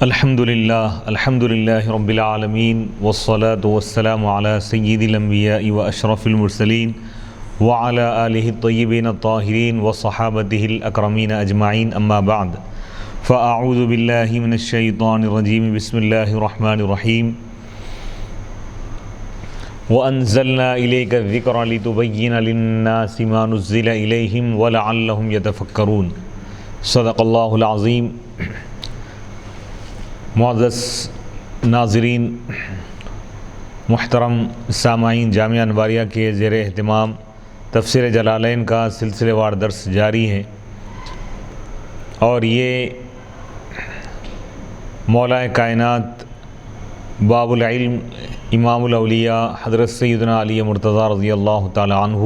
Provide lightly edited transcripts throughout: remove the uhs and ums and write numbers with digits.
الحمد للہ رب العالمین والصلاة والسلام علی سید الانبیاء واشرف المرسلین وعلی آلہ الطیبین الطاہرین وصحابتہ الاکرمین اجمعین اما بعد فاعوذ باللہ من الشیطان الرجیم بسم اللہ الرحمن الرحیم وانزلنا الیک الذکر لتبین للناس ما نزل الیہم ولعلہم یتفکرون صدق اللہ العظیم۔ معزز ناظرین، محترم سامعین، جامعہ انواریہ کے زیر اہتمام تفسیر جلالین کا سلسلے وار درس جاری ہے، اور یہ مولا کائنات باب العلم امام الاولیاء حضرت سیدنا علی مرتضیٰ رضی اللہ تعالی عنہ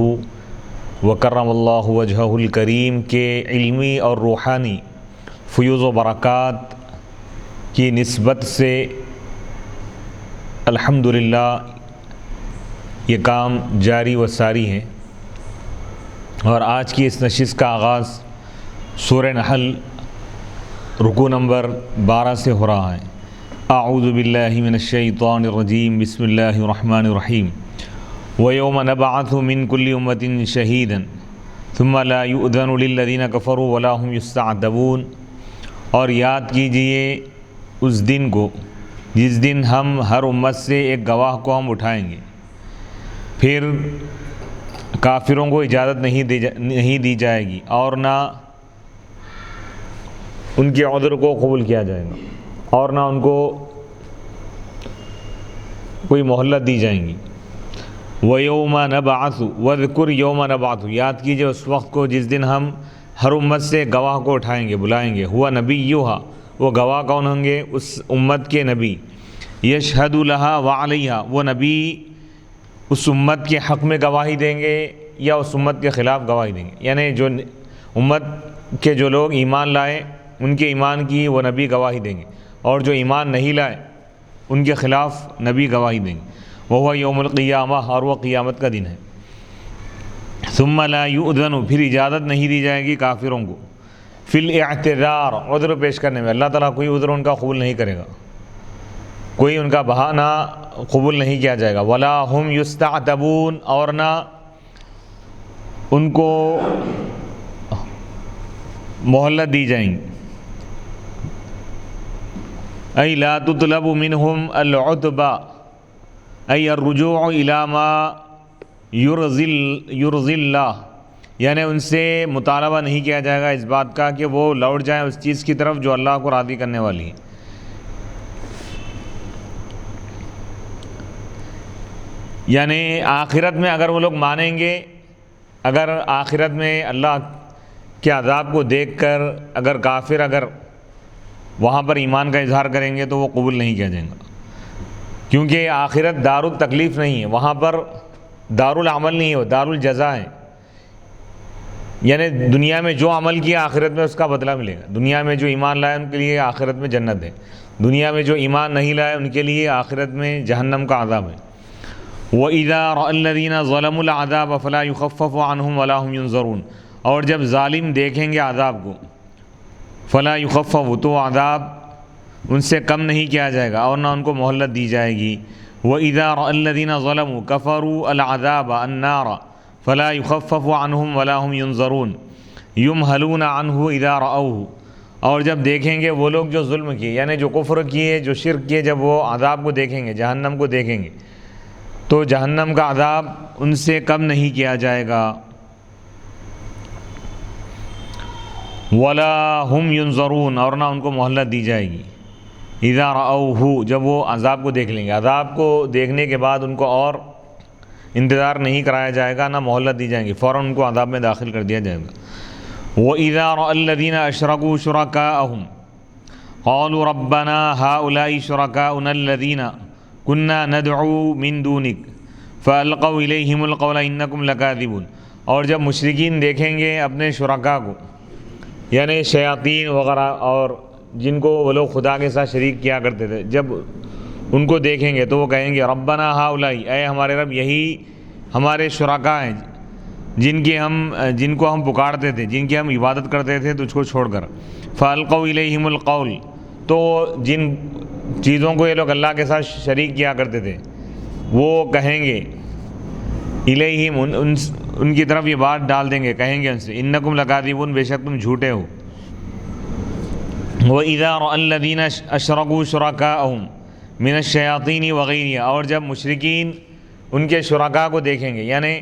وکرم اللہ وجہہ الکریم کے علمی اور روحانی فیوز و برکات کی نسبت سے الحمدللہ یہ کام جاری و ساری ہے، اور آج کی اس نشست کا آغاز سورہ نحل رکوع نمبر 12 سے ہو رہا ہے۔ اعوذ باللہ من الشیطان الرجیم، بسم اللہ الرحمن الرحیم۔ وَيَوْمَ نَبْعَثُ مِنْ كُلِّ أُمَّةٍ شَهِيدًا ثُمَّ لَا يُؤْذَنُ لِلَّذِينَ كَفَرُوا وَلَا هُمْ يُسْتَعْتَبُونَ۔ اور یاد کیجئے اس دن کو جس دن ہم ہر امت سے ایک گواہ کو ہم اٹھائیں گے، پھر کافروں کو اجازت نہیں دی جائے گی، اور نہ ان کے عذر کو قبول کیا جائے گا، اور نہ ان کو کوئی مہلت دی جائیں گی۔ وَيَوْمَ نَبْعَثُ وَاذْكُرْ يَوْمَ نَبْعَثُ، یاد کیجئے اس وقت کو جس دن ہم ہر امت سے گواہ کو اٹھائیں گے، بلائیں گے۔ ہوا نبیھا، وہ گواہ کون ہوں گے؟ اس امت کے نبی۔ یشہد لہا وعلیہا، وہ نبی اس امت کے حق میں گواہی دیں گے یا اس امت کے خلاف گواہی دیں گے، یعنی جو امت کے جو لوگ ایمان لائے ان کے ایمان کی وہ نبی گواہی دیں گے، اور جو ایمان نہیں لائے ان کے خلاف نبی گواہی دیں گے۔ وہو یوم القیامہ، اور وہ قیامت کا دن ہے۔ ثم لا یؤذن، پھر اجازت نہیں دی جائے گی کافروں کو، فی الاعتذار، عذر پیش کرنے میں۔ اللہ تعالیٰ کوئی عذر ان کا قبول نہیں کرے گا، کوئی ان کا بہانہ قبول نہیں کیا جائے گا۔ ولا ہم یستعتبون، اور نہ ان کو مہلت دی جائیں گی۔ ای لا تطلب منہم العتبہ، ای الرجوع الی ما یرضی اللہ، یعنی ان سے مطالبہ نہیں کیا جائے گا اس بات کا کہ وہ لوٹ جائیں اس چیز کی طرف جو اللہ کو راضی کرنے والی ہے۔ یعنی آخرت میں اگر وہ لوگ مانیں گے، اگر آخرت میں اللہ کے عذاب کو دیکھ کر اگر کافر اگر وہاں پر ایمان کا اظہار کریں گے تو وہ قبول نہیں کیا جائے گا، کیونکہ آخرت دار التکلیف نہیں ہے، وہاں پر دار العمل نہیں ہے، وہ دار الجزا ہے۔ یعنی دنیا میں جو عمل کیا آخرت میں اس کا بدلہ ملے گا۔ دنیا میں جو ایمان لائے ان کے لیے آخرت میں جنت ہے، دنیا میں جو ایمان نہیں لائے ان کے لیے آخرت میں جہنم کا عذاب ہے۔ وَإِذَا رَأَى الَّذِينَ ظَلَمُوا الْعَذَابَ فَلَا يُخَفَّفُ عَنْهُمْ وَلَا هُمْ يُنظَرُونَ، اور جب ظالم دیکھیں گے عذاب کو، فَلَا يُخَفَّفُ، تو عذاب ان سے کم نہیں کیا جائے گا اور نہ ان کو مہلت دی جائے گی۔ وَإِذَا رَأَى الَّذِينَ ظَلَمُوا كَفَرُوا الْعَذَابَ النَّارَ فَلَا يُخَفَّفُ عَنْهُمْ وَلَا هُمْ يُنظَرُونَ يُمْهَلُونَ عَنْهُ إِذَا رَأَوْهُ، اور جب دیکھیں گے وہ لوگ جو ظلم کیے، یعنی جو کفر کیے، جو شرک کیے، جب وہ عذاب کو دیکھیں گے، جہنم کو دیکھیں گے، تو جہنم کا عذاب ان سے کم نہیں کیا جائے گا۔ وَلَا هُمْ يُنظَرُونَ، اور نہ ان کو مہلت دی جائے گی۔ اِذَا رَأَوْهُ، جب وہ عذاب کو دیکھ لیں گے، عذاب کو دیکھنے کے بعد ان کو اور انتظار نہیں کرایا جائے گا، نہ مہلت دی جائیں گی، فوراً ان کو عذاب میں داخل کر دیا جائے گا۔ وَإِذَا رَأَى الَّذِينَ أَشْرَكُوا شُرَكَاءَهُمْ قَالُوا رَبَّنَا هَؤُلَاءِ شُرَكَاؤُنَا الَّذِينَ كُنَّا نَدْعُو مِن دُونِكَ فَأَلْقَوْا إِلَيْهِمُ الْقَوْلَ إِنَّكُمْ لَكَاذِبُونَ، اور جب مشرکین دیکھیں گے اپنے شرکا کو، یعنی شیاطین وغیرہ اور جن کو وہ لوگ خدا کے ساتھ شریک کیا کرتے تھے، جب ان کو دیکھیں گے تو وہ کہیں گے ربنا ہؤلاء، اے ہمارے رب یہی ہمارے شرکاء ہیں جن کو ہم پکارتے تھے، جن کی ہم عبادت کرتے تھے تجھ کو چھوڑ کر۔ فَأَلْقَوْا إِلَيْهِمُ الْقَوْلَ، تو جن چیزوں کو یہ لوگ اللہ کے ساتھ شریک کیا کرتے تھے وہ کہیں گے الیہم ان کی طرف یہ بات ڈال دیں گے، کہیں گے ان سے انکم لکاذبون، بے شک تم جھوٹے ہو۔ وَإِذَا رَأَى الَّذِينَ أَشْرَكُوا شُرَكَاءَهُمْ مِنَ الشَّيَاطِينِ وَغَيْرِهَا، اور جب مشرکین ان کے شرکاء کو دیکھیں گے، یعنی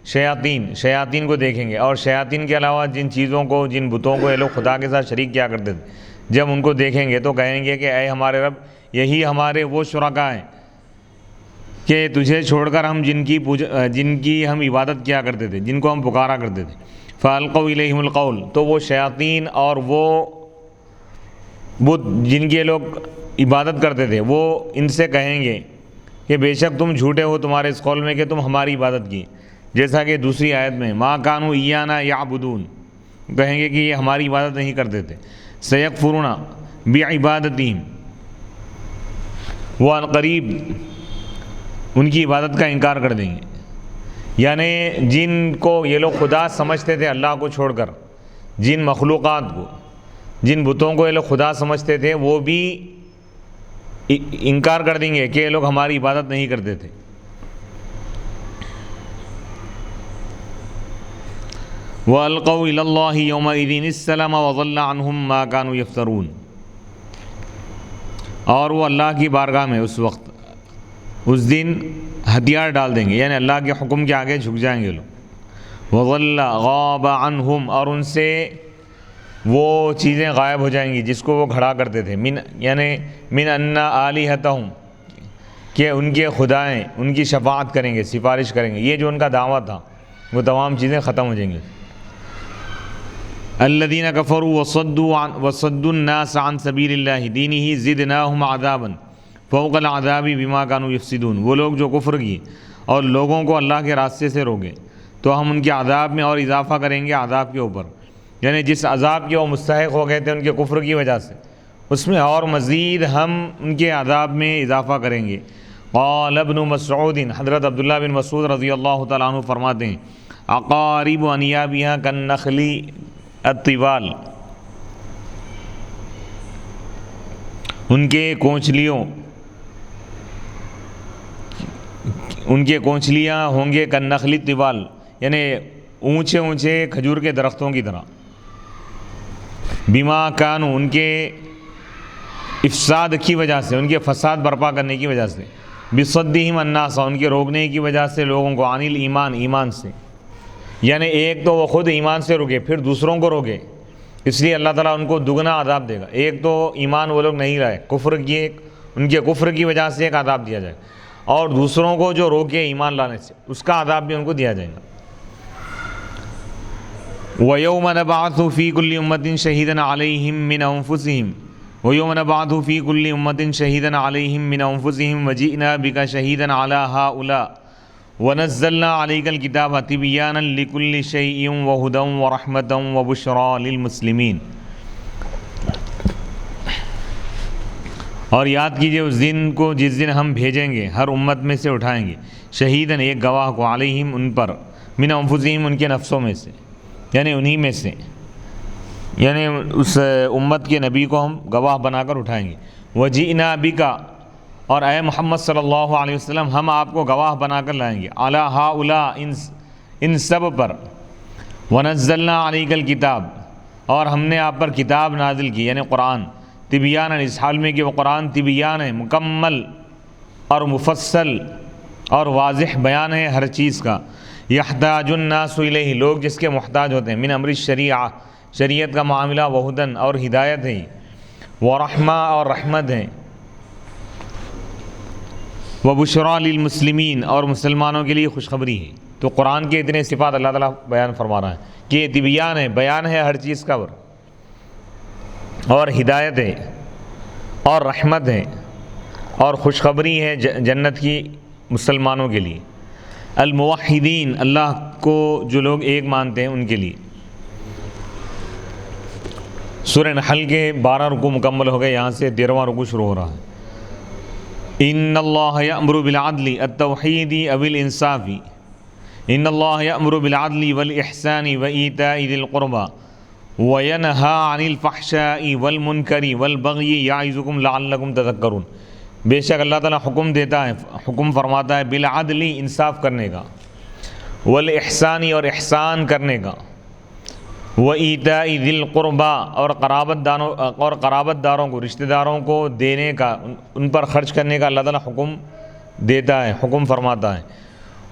شیاطین کو دیکھیں گے، اور شیاطین کے علاوہ جن چیزوں کو، جن بتوں کو یہ لوگ خدا کے ساتھ شریک کیا کرتے تھے، جب ان کو دیکھیں گے تو کہیں گے کہ اے ہمارے رب، یہی ہمارے وہ شرکاء ہیں کہ تجھے چھوڑ کر ہم جن کی ہم عبادت کیا کرتے تھے، جن کو ہم پکارا کرتے تھے۔ فَأَلْقَوْا إِلَيْهِمُ الْقَوْلَ، تو وہ شیاطین اور وہ جن کے لوگ عبادت کرتے تھے وہ ان سے کہیں گے کہ بے شک تم جھوٹے ہو تمہارے اس قول میں کہ تم ہماری عبادت کی، جیسا کہ دوسری آیت میں مَا كَانُوا إِيَّانَا يَعْبُدُونَ، کہیں گے کہ یہ ہماری عبادت نہیں کرتے تھے۔ سَيَكْفُرُونَ بِعِبَادَتِهِمْ، وہ عنقریب ان کی عبادت کا انکار کر دیں گے، یعنی جن کو یہ لوگ خدا سمجھتے تھے اللہ کو چھوڑ کر، جن مخلوقات کو، جن بتوں کو یہ لوگ خدا سمجھتے تھے، وہ بھی انکار کر دیں گے کہ یہ لوگ ہماری عبادت نہیں کرتے تھے۔ وَأَلْقَوْا إِلَى اللَّهِ يَوْمَئِذٍ السَّلَامَ وَضَلَّ عَنْهُمْ مَا كَانُوا يَفْتَرُونَ، اور وہ اللہ کی بارگاہ میں اس وقت، اس دن ہتھیار ڈال دیں گے، یعنی اللہ کے حکم کے آگے جھک جائیں گے لوگ۔ وَضَلَّ غَابَ عَنْهُمْ، اور ان سے وہ چیزیں غائب ہو جائیں گی جس کو وہ کھڑا کرتے تھے، یعنی من ان آلہتہم، کہ ان کے خدائیں ان کی شفاعت کریں گے، سفارش کریں گے، یہ جو ان کا دعویٰ تھا وہ تمام چیزیں ختم ہو جائیں گی۔ الذین کفروا وصدوا الناس عن سبیل اللہ دینہ زدناہم عذابا فوق العذاب بما كانوا یفسدون، وہ لوگ جو کفر کیے اور لوگوں کو اللہ کے راستے سے روکے تو ہم ان کے عذاب میں اور اضافہ کریں گے عذاب کے اوپر، یعنی جس عذاب کے وہ مستحق ہو گئے تھے ان کے کفر کی وجہ سے، اس میں اور مزید ہم ان کے عذاب میں اضافہ کریں گے۔ قال ابن مسعود، حضرت عبداللہ بن مسعود رضی اللہ تعالیٰ عنہ فرماتے ہیں اقارب انیابها کالنخل الطوال، ان کے کونچلیاں ہوں گے کالنخل الطوال، یعنی اونچے اونچے کھجور کے درختوں کی طرح۔ بما کانوا، ان کے افساد کی وجہ سے، ان کے فساد برپا کرنے کی وجہ سے، بصدہم الناس، ان کے روکنے کی وجہ سے لوگوں کو، عن الایمان، ایمان سے، یعنی ایک تو وہ خود ایمان سے رکے پھر دوسروں کو روکے، اس لیے اللہ تعالیٰ ان کو دگنا عذاب دے گا۔ ایک تو ایمان وہ لوگ نہیں لائے، کفر کیے، ان کے کفر کی وجہ سے ایک عذاب دیا جائے، اور دوسروں کو جو روکے ایمان لانے سے، اس کا عذاب بھی ان کو دیا جائے گا۔ وَيَوْمَ نَبْعَثُ فِي كُلِّ أُمَّةٍ شَهِيدًا عَلَيْهِمْ مِنْ أَنفُسِهِمْ وَيَوْمَ نَبْعَثُ فِي كُلِّ أُمَّةٍ شَهِيدًا عَلَيْهِمْ مِنْ أَنفُسِهِمْ وَجِئْنَا بِكَ شَهِيدًا عَلَى هَؤُلَاءِ وَنَزَّلْنَا عَلَيْكَ الْكِتَابَ تِبْيَانًا لِكُلِّ شَيْءٍ وَهُدًى وَرَحْمَةً وَبُشْرَى لِلْمُسْلِمِينَ۔ اور یاد کیجئے اس دن کو جس دن ہم بھیجیں گے، ہر امت میں سے اٹھائیں گے، شہیداً ایک گواہ کو، علیہم ان پر، من انفسہم ان کے نفسوں میں سے، یعنی انہی میں سے، یعنی اس امت کے نبی کو ہم گواہ بنا کر اٹھائیں گے۔ وجئنا بک، اور اے محمد صلی اللہ علیہ وسلم ہم آپ کو گواہ بنا کر لائیں گے، علی ہؤلاء ان سب پر، ونزلنا علیک الکتاب، اور ہم نے آپ پر کتاب نازل کی، یعنی قرآن، تبیانا، اس حال میں کہ وہ قرآن تبیان ہے، مکمل اور مفصل اور واضح بیان ہے ہر چیز کا، یحتاج الناس الیہ، لوگ جس کے محتاج ہوتے ہیں، من امر الشریعہ، شریعت کا معاملہ، وہدن، اور ہدایت ہے، ورحمہ، اور رحمت ہے، وبشریٰ للمسلمین، اور مسلمانوں کے لیے خوشخبری ہے۔ تو قرآن کے اتنے صفات اللہ تعالیٰ بیان فرما رہا ہے کہ یہ تبیان ہے، بیان ہے ہر چیز کا، اور ہدایت ہے، اور رحمت ہے، اور خوشخبری ہے جنت کی مسلمانوں کے لیے، الموحدین، اللہ کو جو لوگ ایک مانتے ہیں ان کے لیے۔ سورہ نحل کے 12 رکوع مکمل ہو گئے، یہاں سے 13واں رکوع شروع ہو رہا ہے۔ ان اللہ یأمر بالعدل التوحید والانصاف، ان اللہ یأمر بالعدل والاحسان وایتاء ذی القربى وَيَنْهَا عَنِ الْفَحْشَاءِ وَالْمُنْكَرِ وَالْبَغْيِ يَعِظُكُمْ لَعَلَّكُمْ تَذَكَّرُونَ۔ بے شک اللہ تعالیٰ حکم دیتا ہے، حکم فرماتا ہے بالعدل، انصاف کرنے کا، والإحسان اور احسان کرنے کا، وَإِيتَاءِ ذِي الْقُرْبَى اور قرابت داروں کو، رشتہ داروں کو دینے کا، ان پر خرچ کرنے کا اللہ تعالیٰ حکم دیتا ہے، حکم فرماتا ہے۔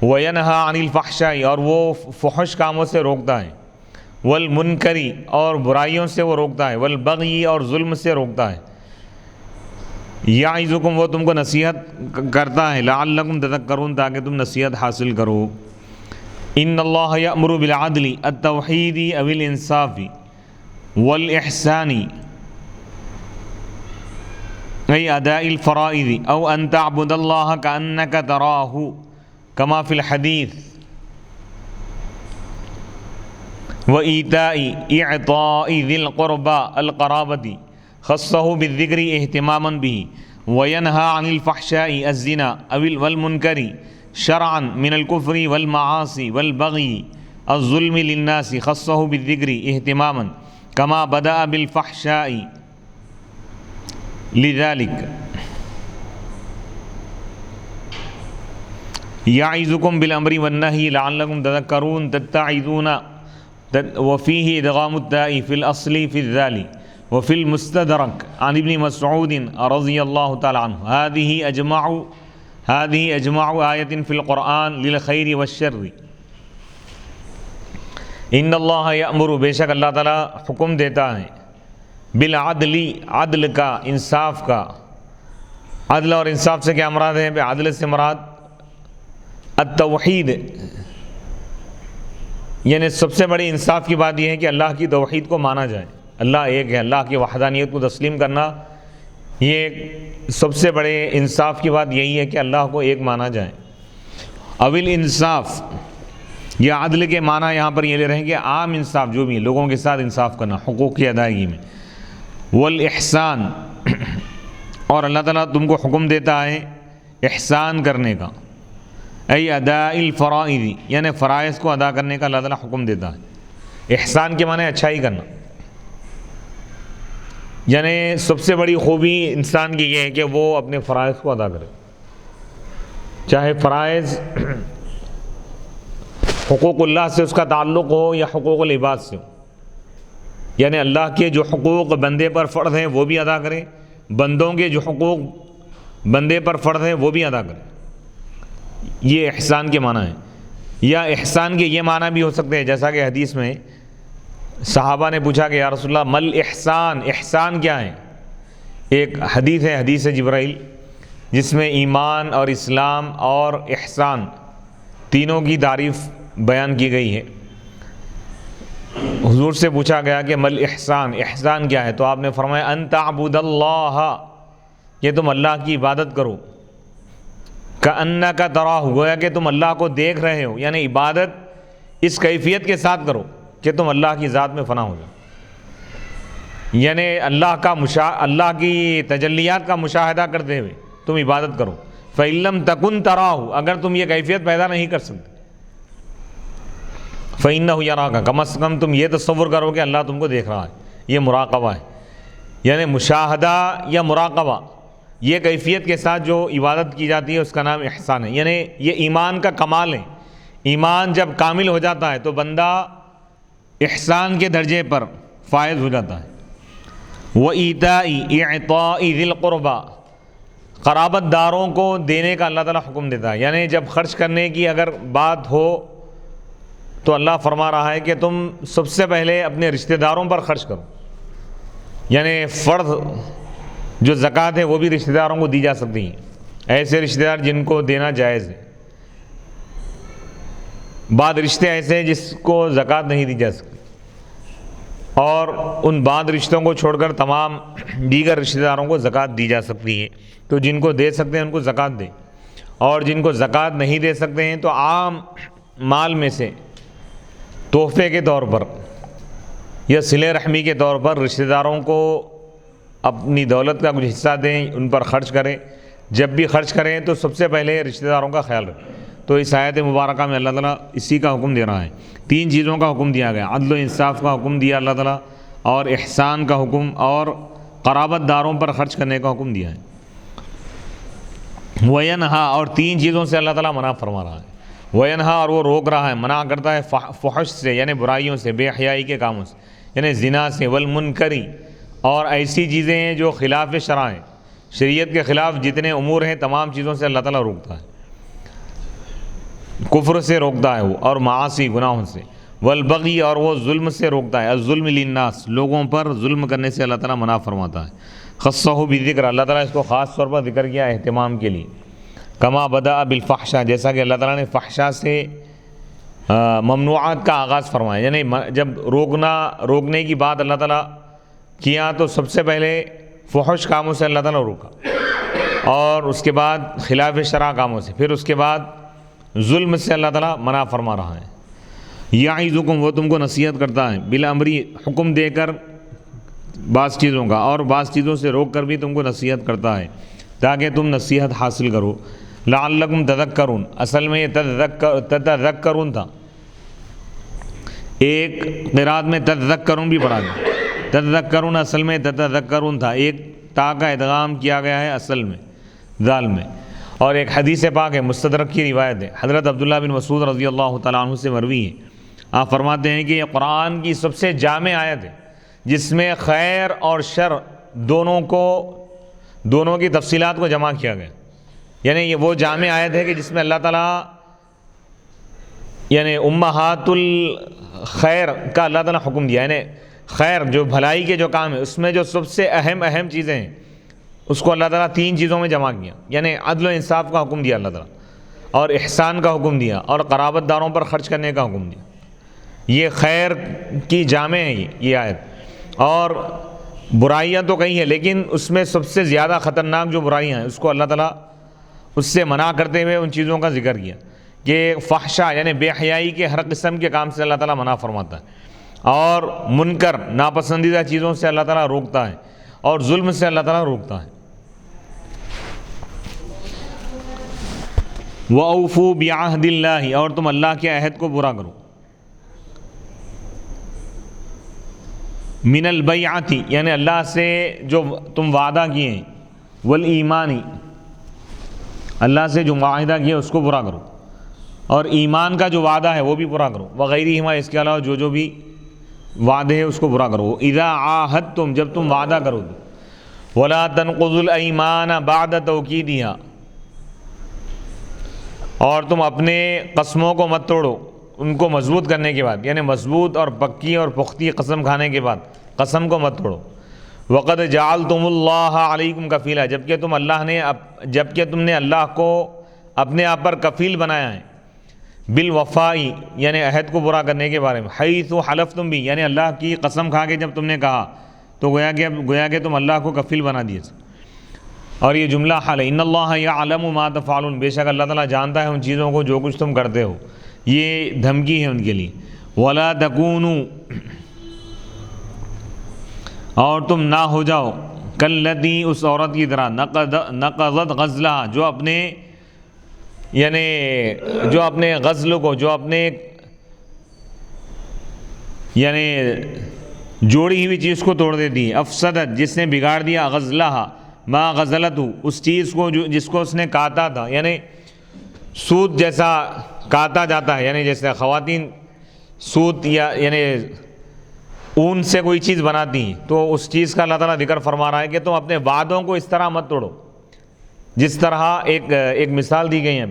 وَيَنْهَا عَنِ الْفَحْشَاءِ اور وہ فحش کاموں سے روکتا ہے، والمنکری اور برائیوں سے وہ روکتا ہے، والبغی اور ظلم سے روکتا ہے، یعظکم وہ تم کو نصیحت کرتا ہے، لعلکم تذکرون تاکہ تم نصیحت حاصل کرو۔ ان اللہ یأمر بالعدل التوحید او الانصاف والاحسان ای اداء الفرائض او ان تعبد اللہ کأنک تراہ کما فی الحدیث وَإِيتَاءِ إِعْطَاءِ ذِي الْقُرْبَى الْقَرَابَةِ خَصَّهُ بِالذِّكْرِ اهْتِمَامًا بِهِ وَيَنْهَا عَنِ الْفَحْشَاءِ الزِّنَا وَالْمُنْكَرِ شَرْعًا مِنَ الْكُفْرِ وَالْمَعَاصِ وَالْبَغْيِ الظُّلْمِ لِلنَّاسِ خَصَّهُ بِالذِّكْرِ اهْتِمَامًا كَمَا بَدَأَ بِالْفَحْشَاءِ لِذَلِكَ يَعِظُكُمْ بِالْأَمْرِ وَالنَّهْيِ لَعَلَّكُمْ تَذَكَّرُونَ تَتَّعِظُونَ وفيه إدغام التاء في الأصل في الذال وفي المستدرك عن ابن مسعود رضي الله تعالى عنه هذه أجمع آية في القرآن للخير والشر۔ ان اللہ یأمر بے شک اللہ تعالیٰ حکم دیتا ہے، بالعدل عدل کا، انصاف کا۔ عدل اور انصاف سے کیا مراد ہے؟ عدل سے مراد التوحید، یعنی سب سے بڑی انصاف کی بات یہ ہے کہ اللہ کی توحید کو مانا جائے، اللہ ایک ہے، اللہ کی وحدانیت کو تسلیم کرنا، یہ سب سے بڑے انصاف کی بات یہی ہے کہ اللہ کو ایک مانا جائے۔ اول انصاف یا عدل کے معنی یہاں پر یہ لے رہے ہیں کہ عام انصاف، جو بھی لوگوں کے ساتھ انصاف کرنا حقوق کی ادائیگی میں۔ والاحسان اور اللہ تعالیٰ تم کو حکم دیتا ہے احسان کرنے کا، ای اداء الفرائض یعنی فرائض کو ادا کرنے کا اللہ تعالیٰ حکم دیتا ہے۔ احسان کے معنی اچھائی کرنا، یعنی سب سے بڑی خوبی انسان کی یہ ہے کہ وہ اپنے فرائض کو ادا کرے، چاہے فرائض حقوق اللہ سے اس کا تعلق ہو یا حقوق العباد سے ہو، یعنی اللہ کے جو حقوق بندے پر فرض ہیں وہ بھی ادا کرے، بندوں کے جو حقوق بندے پر فرض ہیں وہ بھی ادا کرے، یہ احسان کے معنی ہے۔ یا احسان کے یہ معنی بھی ہو سکتے ہیں، جیسا کہ حدیث میں صحابہ نے پوچھا کہ یا رسول اللہ مل احسان، احسان کیا ہے؟ ایک حدیث ہے، حدیث جبرائیل، جس میں ایمان اور اسلام اور احسان تینوں کی تعریف بیان کی گئی ہے۔ حضور سے پوچھا گیا کہ مل احسان، احسان کیا ہے؟ تو آپ نے فرمایا ان تعبد اللہ، یہ تم اللہ کی عبادت کرو، کأنک تراہ گویا کہ تم اللہ کو دیکھ رہے ہو، یعنی عبادت اس کیفیت کے ساتھ کرو کہ تم اللہ کی ذات میں فنا ہو جاؤ، یعنی اللہ کی تجلیات کا مشاہدہ کرتے ہوئے تم عبادت کرو۔ فَإِن لَّمْ تَكُن تَرَاهُ اگر تم یہ کیفیت پیدا نہیں کر سکتے، فَإِنَّهُ يَرَاكَ کم از کم تم یہ تصور کرو کہ اللہ تم کو دیکھ رہا ہے، یہ مراقبہ ہے، یعنی مشاہدہ یا مراقبہ، یہ کیفیت کے ساتھ جو عبادت کی جاتی ہے اس کا نام احسان ہے، یعنی یہ ایمان کا کمال ہے۔ ایمان جب کامل ہو جاتا ہے تو بندہ احسان کے درجے پر فائز ہو جاتا ہے۔ وَإِيتَاءِ إِعْطَاءِ ذِي الْقُرْبَى قرابت داروں کو دینے کا اللہ تعالیٰ حکم دیتا ہے، یعنی جب خرچ کرنے کی اگر بات ہو تو اللہ فرما رہا ہے کہ تم سب سے پہلے اپنے رشتہ داروں پر خرچ کرو، یعنی فرض جو زکوٰۃ ہے وہ بھی رشتہ داروں کو دی جا سکتی ہیں، ایسے رشتہ دار جن کو دینا جائز ہے۔ بعض رشتے ایسے ہیں جس کو زکوٰۃ نہیں دی جا سکتی، اور ان بعض رشتوں کو چھوڑ کر تمام دیگر رشتہ داروں کو زکوٰۃ دی جا سکتی ہے۔ تو جن کو دے سکتے ہیں ان کو زکوٰۃ دیں، اور جن کو زکوٰۃ نہیں دے سکتے ہیں تو عام مال میں سے تحفے کے طور پر یا صلہ رحمی کے طور پر رشتہ داروں کو اپنی دولت کا کچھ حصہ دیں، ان پر خرچ کریں۔ جب بھی خرچ کریں تو سب سے پہلے رشتہ داروں کا خیال رکھیں، تو اس آیت مبارکہ میں اللہ تعالیٰ اسی کا حکم دے رہا ہے. 3 چیزوں کا حکم دیا گیا. عدل و انصاف کا حکم دیا اللہ تعالیٰ, اور احسان کا حکم, اور قرابت داروں پر خرچ کرنے کا حکم دیا ہے. وینہا, اور 3 چیزوں سے اللہ تعالیٰ منع فرما رہا ہے. وینہا, اور وہ روک رہا ہے, منع کرتا ہے فحش سے یعنی برائیوں سے, بے حیائی کے کاموں سے یعنی زنا سے, والمنکری, اور ایسی چیزیں ہیں جو خلاف شرع ہیں, شریعت کے خلاف جتنے امور ہیں تمام چیزوں سے اللہ تعالیٰ روکتا ہے. کفر سے روکتا ہے وہ, اور معاصی گناہوں سے. والبغی, اور وہ ظلم سے روکتا ہے. الظلم للناس, لوگوں پر ظلم کرنے سے اللہ تعالیٰ منع فرماتا ہے. خصہ بذکر, اللہ تعالیٰ اس کو خاص طور پر ذکر کیا اہتمام کے لیے. کما بدأ بالفحشاء, جیسا کہ اللہ تعالیٰ نے فحشاء سے ممنوعات کا آغاز فرمایا, یعنی جب روکنے کی بات اللہ تعالیٰ کیا تو سب سے پہلے فحش کاموں سے اللہ تعالیٰ روکا, اور اس کے بعد خلاف شرع کاموں سے, پھر اس کے بعد ظلم سے اللہ تعالیٰ منع فرما رہا ہے. یعظکم, وہ تم کو نصیحت کرتا ہے, بالامری, حکم دے کر بعض چیزوں کا, اور بعض چیزوں سے روک کر بھی تم کو نصیحت کرتا ہے تاکہ تم نصیحت حاصل کرو. لعلکم تذکرون, اصل میں یہ تذکرون تھا, ایک قرات میں تذکرون بھی پڑھا گیا. تذکرون اصل میں تذکرون تھا, ایک تا کا ادغام کیا گیا ہے اصل میں ذال میں. اور ایک حدیث پاک ہے, مستدرک کی روایت ہے, حضرت عبداللہ بن مسعود رضی اللہ تعالیٰ عنہ سے مروی ہے. آپ فرماتے ہیں کہ یہ قرآن کی سب سے جامع آیت ہے جس میں خیر اور شر دونوں کی تفصیلات کو جمع کیا گیا. یعنی یہ وہ جامع آیت ہے کہ جس میں اللہ تعالیٰ یعنی امہات الخیر کا اللہ تعالیٰ حکم دیا, یعنی خیر جو بھلائی کے جو کام ہے اس میں جو سب سے اہم چیزیں ہیں اس کو اللہ تعالیٰ 3 چیزوں میں جمع کیا. یعنی عدل و انصاف کا حکم دیا اللہ تعالیٰ, اور احسان کا حکم دیا, اور قرابت داروں پر خرچ کرنے کا حکم دیا. یہ خیر کی جامع ہے یہ آیت. اور برائیاں تو کئی ہیں, لیکن اس میں سب سے زیادہ خطرناک جو برائیاں ہیں اس کو اللہ تعالیٰ اس سے منع کرتے ہوئے ان چیزوں کا ذکر کیا کہ فحشاء یعنی بے حیائی کے ہر قسم کے کام سے اللہ تعالیٰ منع فرماتا ہے, اور منکر ناپسندیدہ چیزوں سے اللہ تعالیٰ روکتا ہے, اور ظلم سے اللہ تعالیٰ روکتا ہے. وَأَوْفُوا بِعَهْدِ اللَّهِ, اور تم اللہ کے عہد کو پورا کرو. من البیعۃ, یعنی اللہ سے جو تم وعدہ کیے ہیں, والایمانی, اللہ سے جو معاہدہ کیا اس کو پورا کرو, اور ایمان کا جو وعدہ ہے وہ بھی پورا کرو. وغیرہما, اس کے علاوہ جو بھی وعدے ہیں اس کو پورا کرو. اذا عاہدتم, جب تم وعدہ کرو تو. ولا تنقضوا الایمان بعد توکیدها, اور تم اپنے قسموں کو مت توڑو ان کو مضبوط کرنے کے بعد, یعنی مضبوط اور پکی اور پختی قسم کھانے کے بعد قسم کو مت توڑو. وقد جعلتم اللہ علیکم کفیلا, جبکہ تم نے اللہ کو اپنے آپ پر کفیل بنایا ہے. بالوفائی, یعنی عہد کو پورا کرنے کے بارے میں. حیث حلفتم بھی, یعنی اللہ کی قسم کھا کے جب تم نے کہا تو گویا کہ تم اللہ کو کفیل بنا دیے. اور یہ جملہ حال ہے, ان اللہ یعلم ما تفعلون, بے شک اللہ تعالیٰ جانتا ہے ان چیزوں کو جو کچھ تم کرتے ہو. یہ دھمکی ہے ان کے لیے. ولا تکونوا, اور تم نہ ہو جاؤ, کاللتی, اس عورت کی طرح, نقضت غزلہا, جو اپنے غزل کو, جو اپنے یعنی جوڑی ہوئی چیز کو توڑ دیتی ہے. افسدت, جس نے بگاڑ دیا, غزلہا ما غزلتو, اس چیز کو جس کو اس نے کاتا تھا, یعنی سوت جیسا کاتا جاتا ہے, یعنی جیسے خواتین سوت یعنی اون سے کوئی چیز بناتی ہیں, تو اس چیز کا اللہ تعالیٰ ذکر فرما رہا ہے کہ تم اپنے وعدوں کو اس طرح مت توڑو جس طرح ایک مثال دی گئی ہے.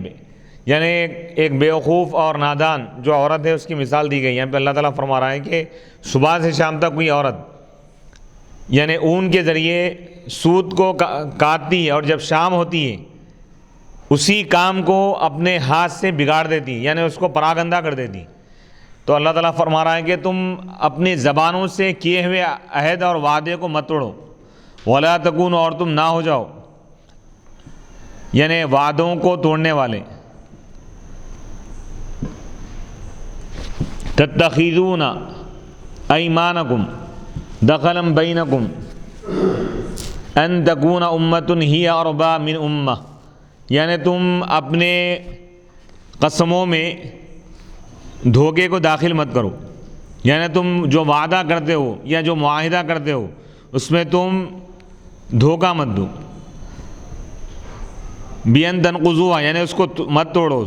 یعنی ایک بیوقوف اور نادان جو عورت ہے اس کی مثال دی گئی. یہاں پہ اللہ تعالیٰ فرما رہا ہے کہ صبح سے شام تک کوئی عورت یعنی اون کے ذریعے سوت کو کاٹتی ہے, اور جب شام ہوتی ہے اسی کام کو اپنے ہاتھ سے بگاڑ دیتی, یعنی اس کو پراگندہ کر دیتی. تو اللہ تعالیٰ فرما رہا ہے کہ تم اپنی زبانوں سے کیے ہوئے عہد اور وعدے کو مت توڑو. ولا تکونوا, اور تم نہ ہو جاؤ یعنی وعدوں کو توڑنے والے. تتخذون ایمانکم دخلا بینکم ان تکون امۃ ہی اربا من امہ, یعنی تم اپنے قسموں میں دھوکے کو داخل مت کرو، یعنی تم جو وعدہ کرتے ہو یا جو معاہدہ کرتے ہو اس میں تم دھوکہ مت دو، بین تنقضوها یعنی اس کو مت توڑو،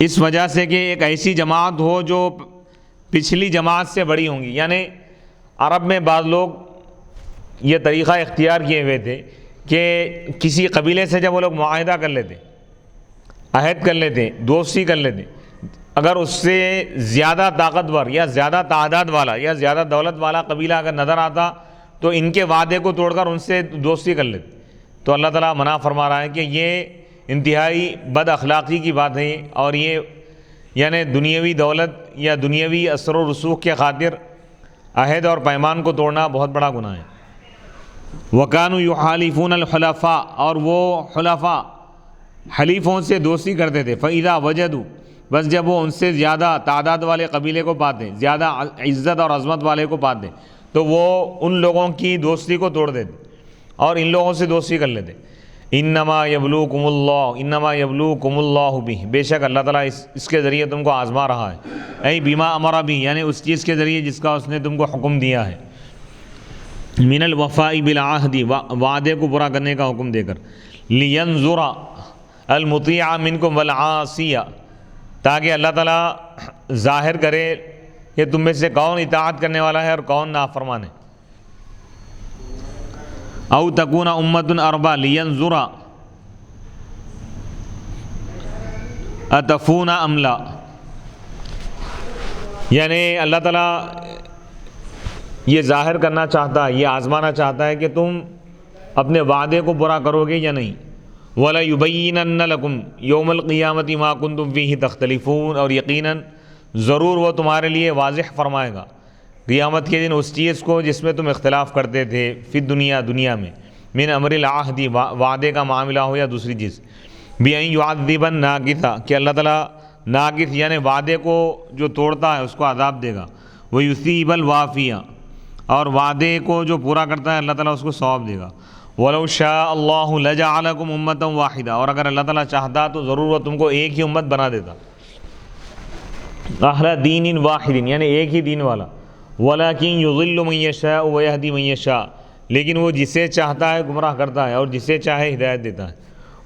اس وجہ سے کہ ایک ایسی جماعت ہو جو پچھلی جماعت سے بڑی ہوں گی۔ یعنی عرب میں بعض لوگ یہ طریقہ اختیار کیے ہوئے تھے کہ کسی قبیلے سے جب وہ لوگ معاہدہ کر لیتے، عہد کر لیتے، دوستی کر لیتے، اگر اس سے زیادہ طاقتور یا زیادہ تعداد والا یا زیادہ دولت والا قبیلہ اگر نظر آتا تو ان کے وعدے کو توڑ کر ان سے دوستی کر لیتے۔ تو اللہ تعالیٰ منع فرما رہا ہے کہ یہ انتہائی بد اخلاقی کی بات ہے، اور یہ یعنی دنیاوی دولت یا دنیاوی اثر و رسوخ کے خاطر عہد اور پیمان کو توڑنا بہت بڑا گناہ ہے۔ وَكَانُوا يُحَالِفُونَ الْحُلَفَاءَ اور وہ حلفاء حلیفوں سے دوستی کرتے تھے، فَإِذَا وَجَدُوا بس جب وہ ان سے زیادہ تعداد والے قبیلے کو پاتے، زیادہ عزت اور عظمت والے کو پاتے، تو وہ ان لوگوں کی دوستی کو توڑ دیتے اور ان لوگوں سے دوستی کر لیتے۔ انما یبلوکم اللہ بہ بے شک اللہ تعالیٰ اس کے ذریعے تم کو آزما رہا ہے، ای بما امر بہ یعنی اس چیز کے ذریعے جس کا اس نے تم کو حکم دیا ہے، من الوفاء بالعہد وعدے کو پورا کرنے کا حکم دے کر، لینظر المطیع منکم والعاصی تاکہ اللہ تعالیٰ ظاہر کرے کہ تم میں سے کون اطاعت کرنے والا ہے اور کون نافرمان ہے۔ او تکون امۃ اربا لینظر اتفون ام لا یعنی اللہ تعالیٰ یہ ظاہر کرنا چاہتا ہے، یہ آزمانا چاہتا ہے کہ تم اپنے وعدے کو پورا کرو گے یا نہیں۔ وَلَيُبَيِّنَنَّ لَكُمْ يَوْمَ الْقِيَامَةِ مَا كُنْتُمْ فِيهِ تَخْتَلِفُونَ اور یقیناً ضرور وہ تمہارے لیے واضح فرمائے گا قیامت کے دن اس چیز کو جس میں تم اختلاف کرتے تھے، فی دنیا میں، من امر العہد وعدے کا معاملہ ہو یا دوسری چیز، بِأَن يُعَذِّبَ النَّاقِثَ کہ اللہ تعالیٰ ناقص یعنی وعدے کو جو توڑتا ہے اس کو عذاب دے گا، وَيُثِيبَ الْوَافِيَ اور وعدے کو جو پورا کرتا ہے اللہ تعالیٰ اس کو ثواب دے گا۔ وَلَوْ شَاءَ اللَّهُ لَجَعَلَكُمْ أُمَّةً وَاحِدَةً اور اگر اللہ تعالیٰ چاہتا تو ضرور وہ تم کو ایک ہی امت بنا دیتا، اہل دین واحد یعنی ایک ہی دین والا، وَلَكِنْ يُضِلُّ مَن يَشَاءُ وَيَهْدِي مَن يَشَاءُ لیکن وہ جسے چاہتا ہے گمراہ کرتا ہے اور جسے چاہے ہدایت دیتا ہے۔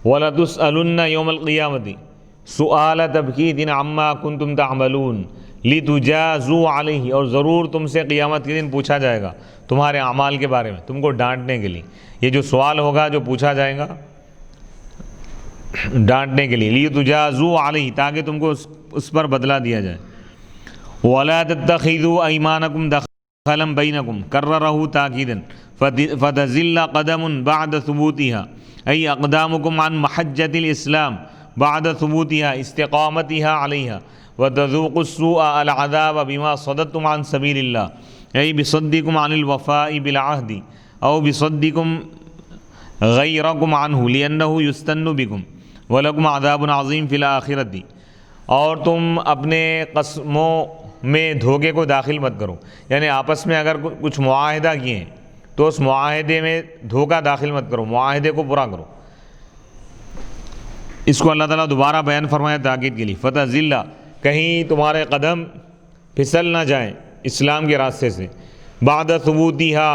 وَلَتُسْأَلُنَّ يَوْمَ الْقِيَامَةِ سُؤَالَ تَبْكِيتٍ عَمَّا كُنْتُمْ تَعْمَلُونَ لِتُجَازُوا عَلَيْهِ اور ضرور تم سے قیامت کے دن پوچھا جائے گا تمہارے اعمال کے بارے میں، تم کو ڈانٹنے کے لیے۔ یہ جو سوال ہوگا جو پوچھا جائے گا ڈانٹنے کے لیے، لِتُجَازُوا عَلَيْهِ تاکہ تم کو اس پر بدلہ دیا جائے۔ وَلَا تَتَّخِذُوا أَيْمَانَكُمْ دَخَلًا بَيْنَكُمْ كَرَّرَهُ تَأْكِيدًا فَتَزِلَّ قَدَمٌ بَعْدَ ثُبُوتِهَا أي أقدامكم عن محجة الإسلام بعد ثبوتها استقامتها عليها وتذوقوا السوء العذاب بما صددتم عن سبيل الله أي بصدكم عن الوفاء بالعهد أو بصدكم غيركم عنه لأنه يستن بكم وَلَكُمْ عَذَابٌ عَظِيمٌ فِي الْآخِرَةِ اور تم اپنے قسموں میں دھوکے کو داخل مت کرو، یعنی آپس میں اگر کچھ معاہدہ کیے ہیں تو اس معاہدے میں دھوکہ داخل مت کرو، معاہدے کو پورا کرو۔ اس کو اللہ تعالیٰ دوبارہ بیان فرمایا تاکید کے لیے، فَتَزِلَّ کہیں تمہارے قدم پھسل نہ جائیں اسلام کے راستے سے، بعد ثبوتِہا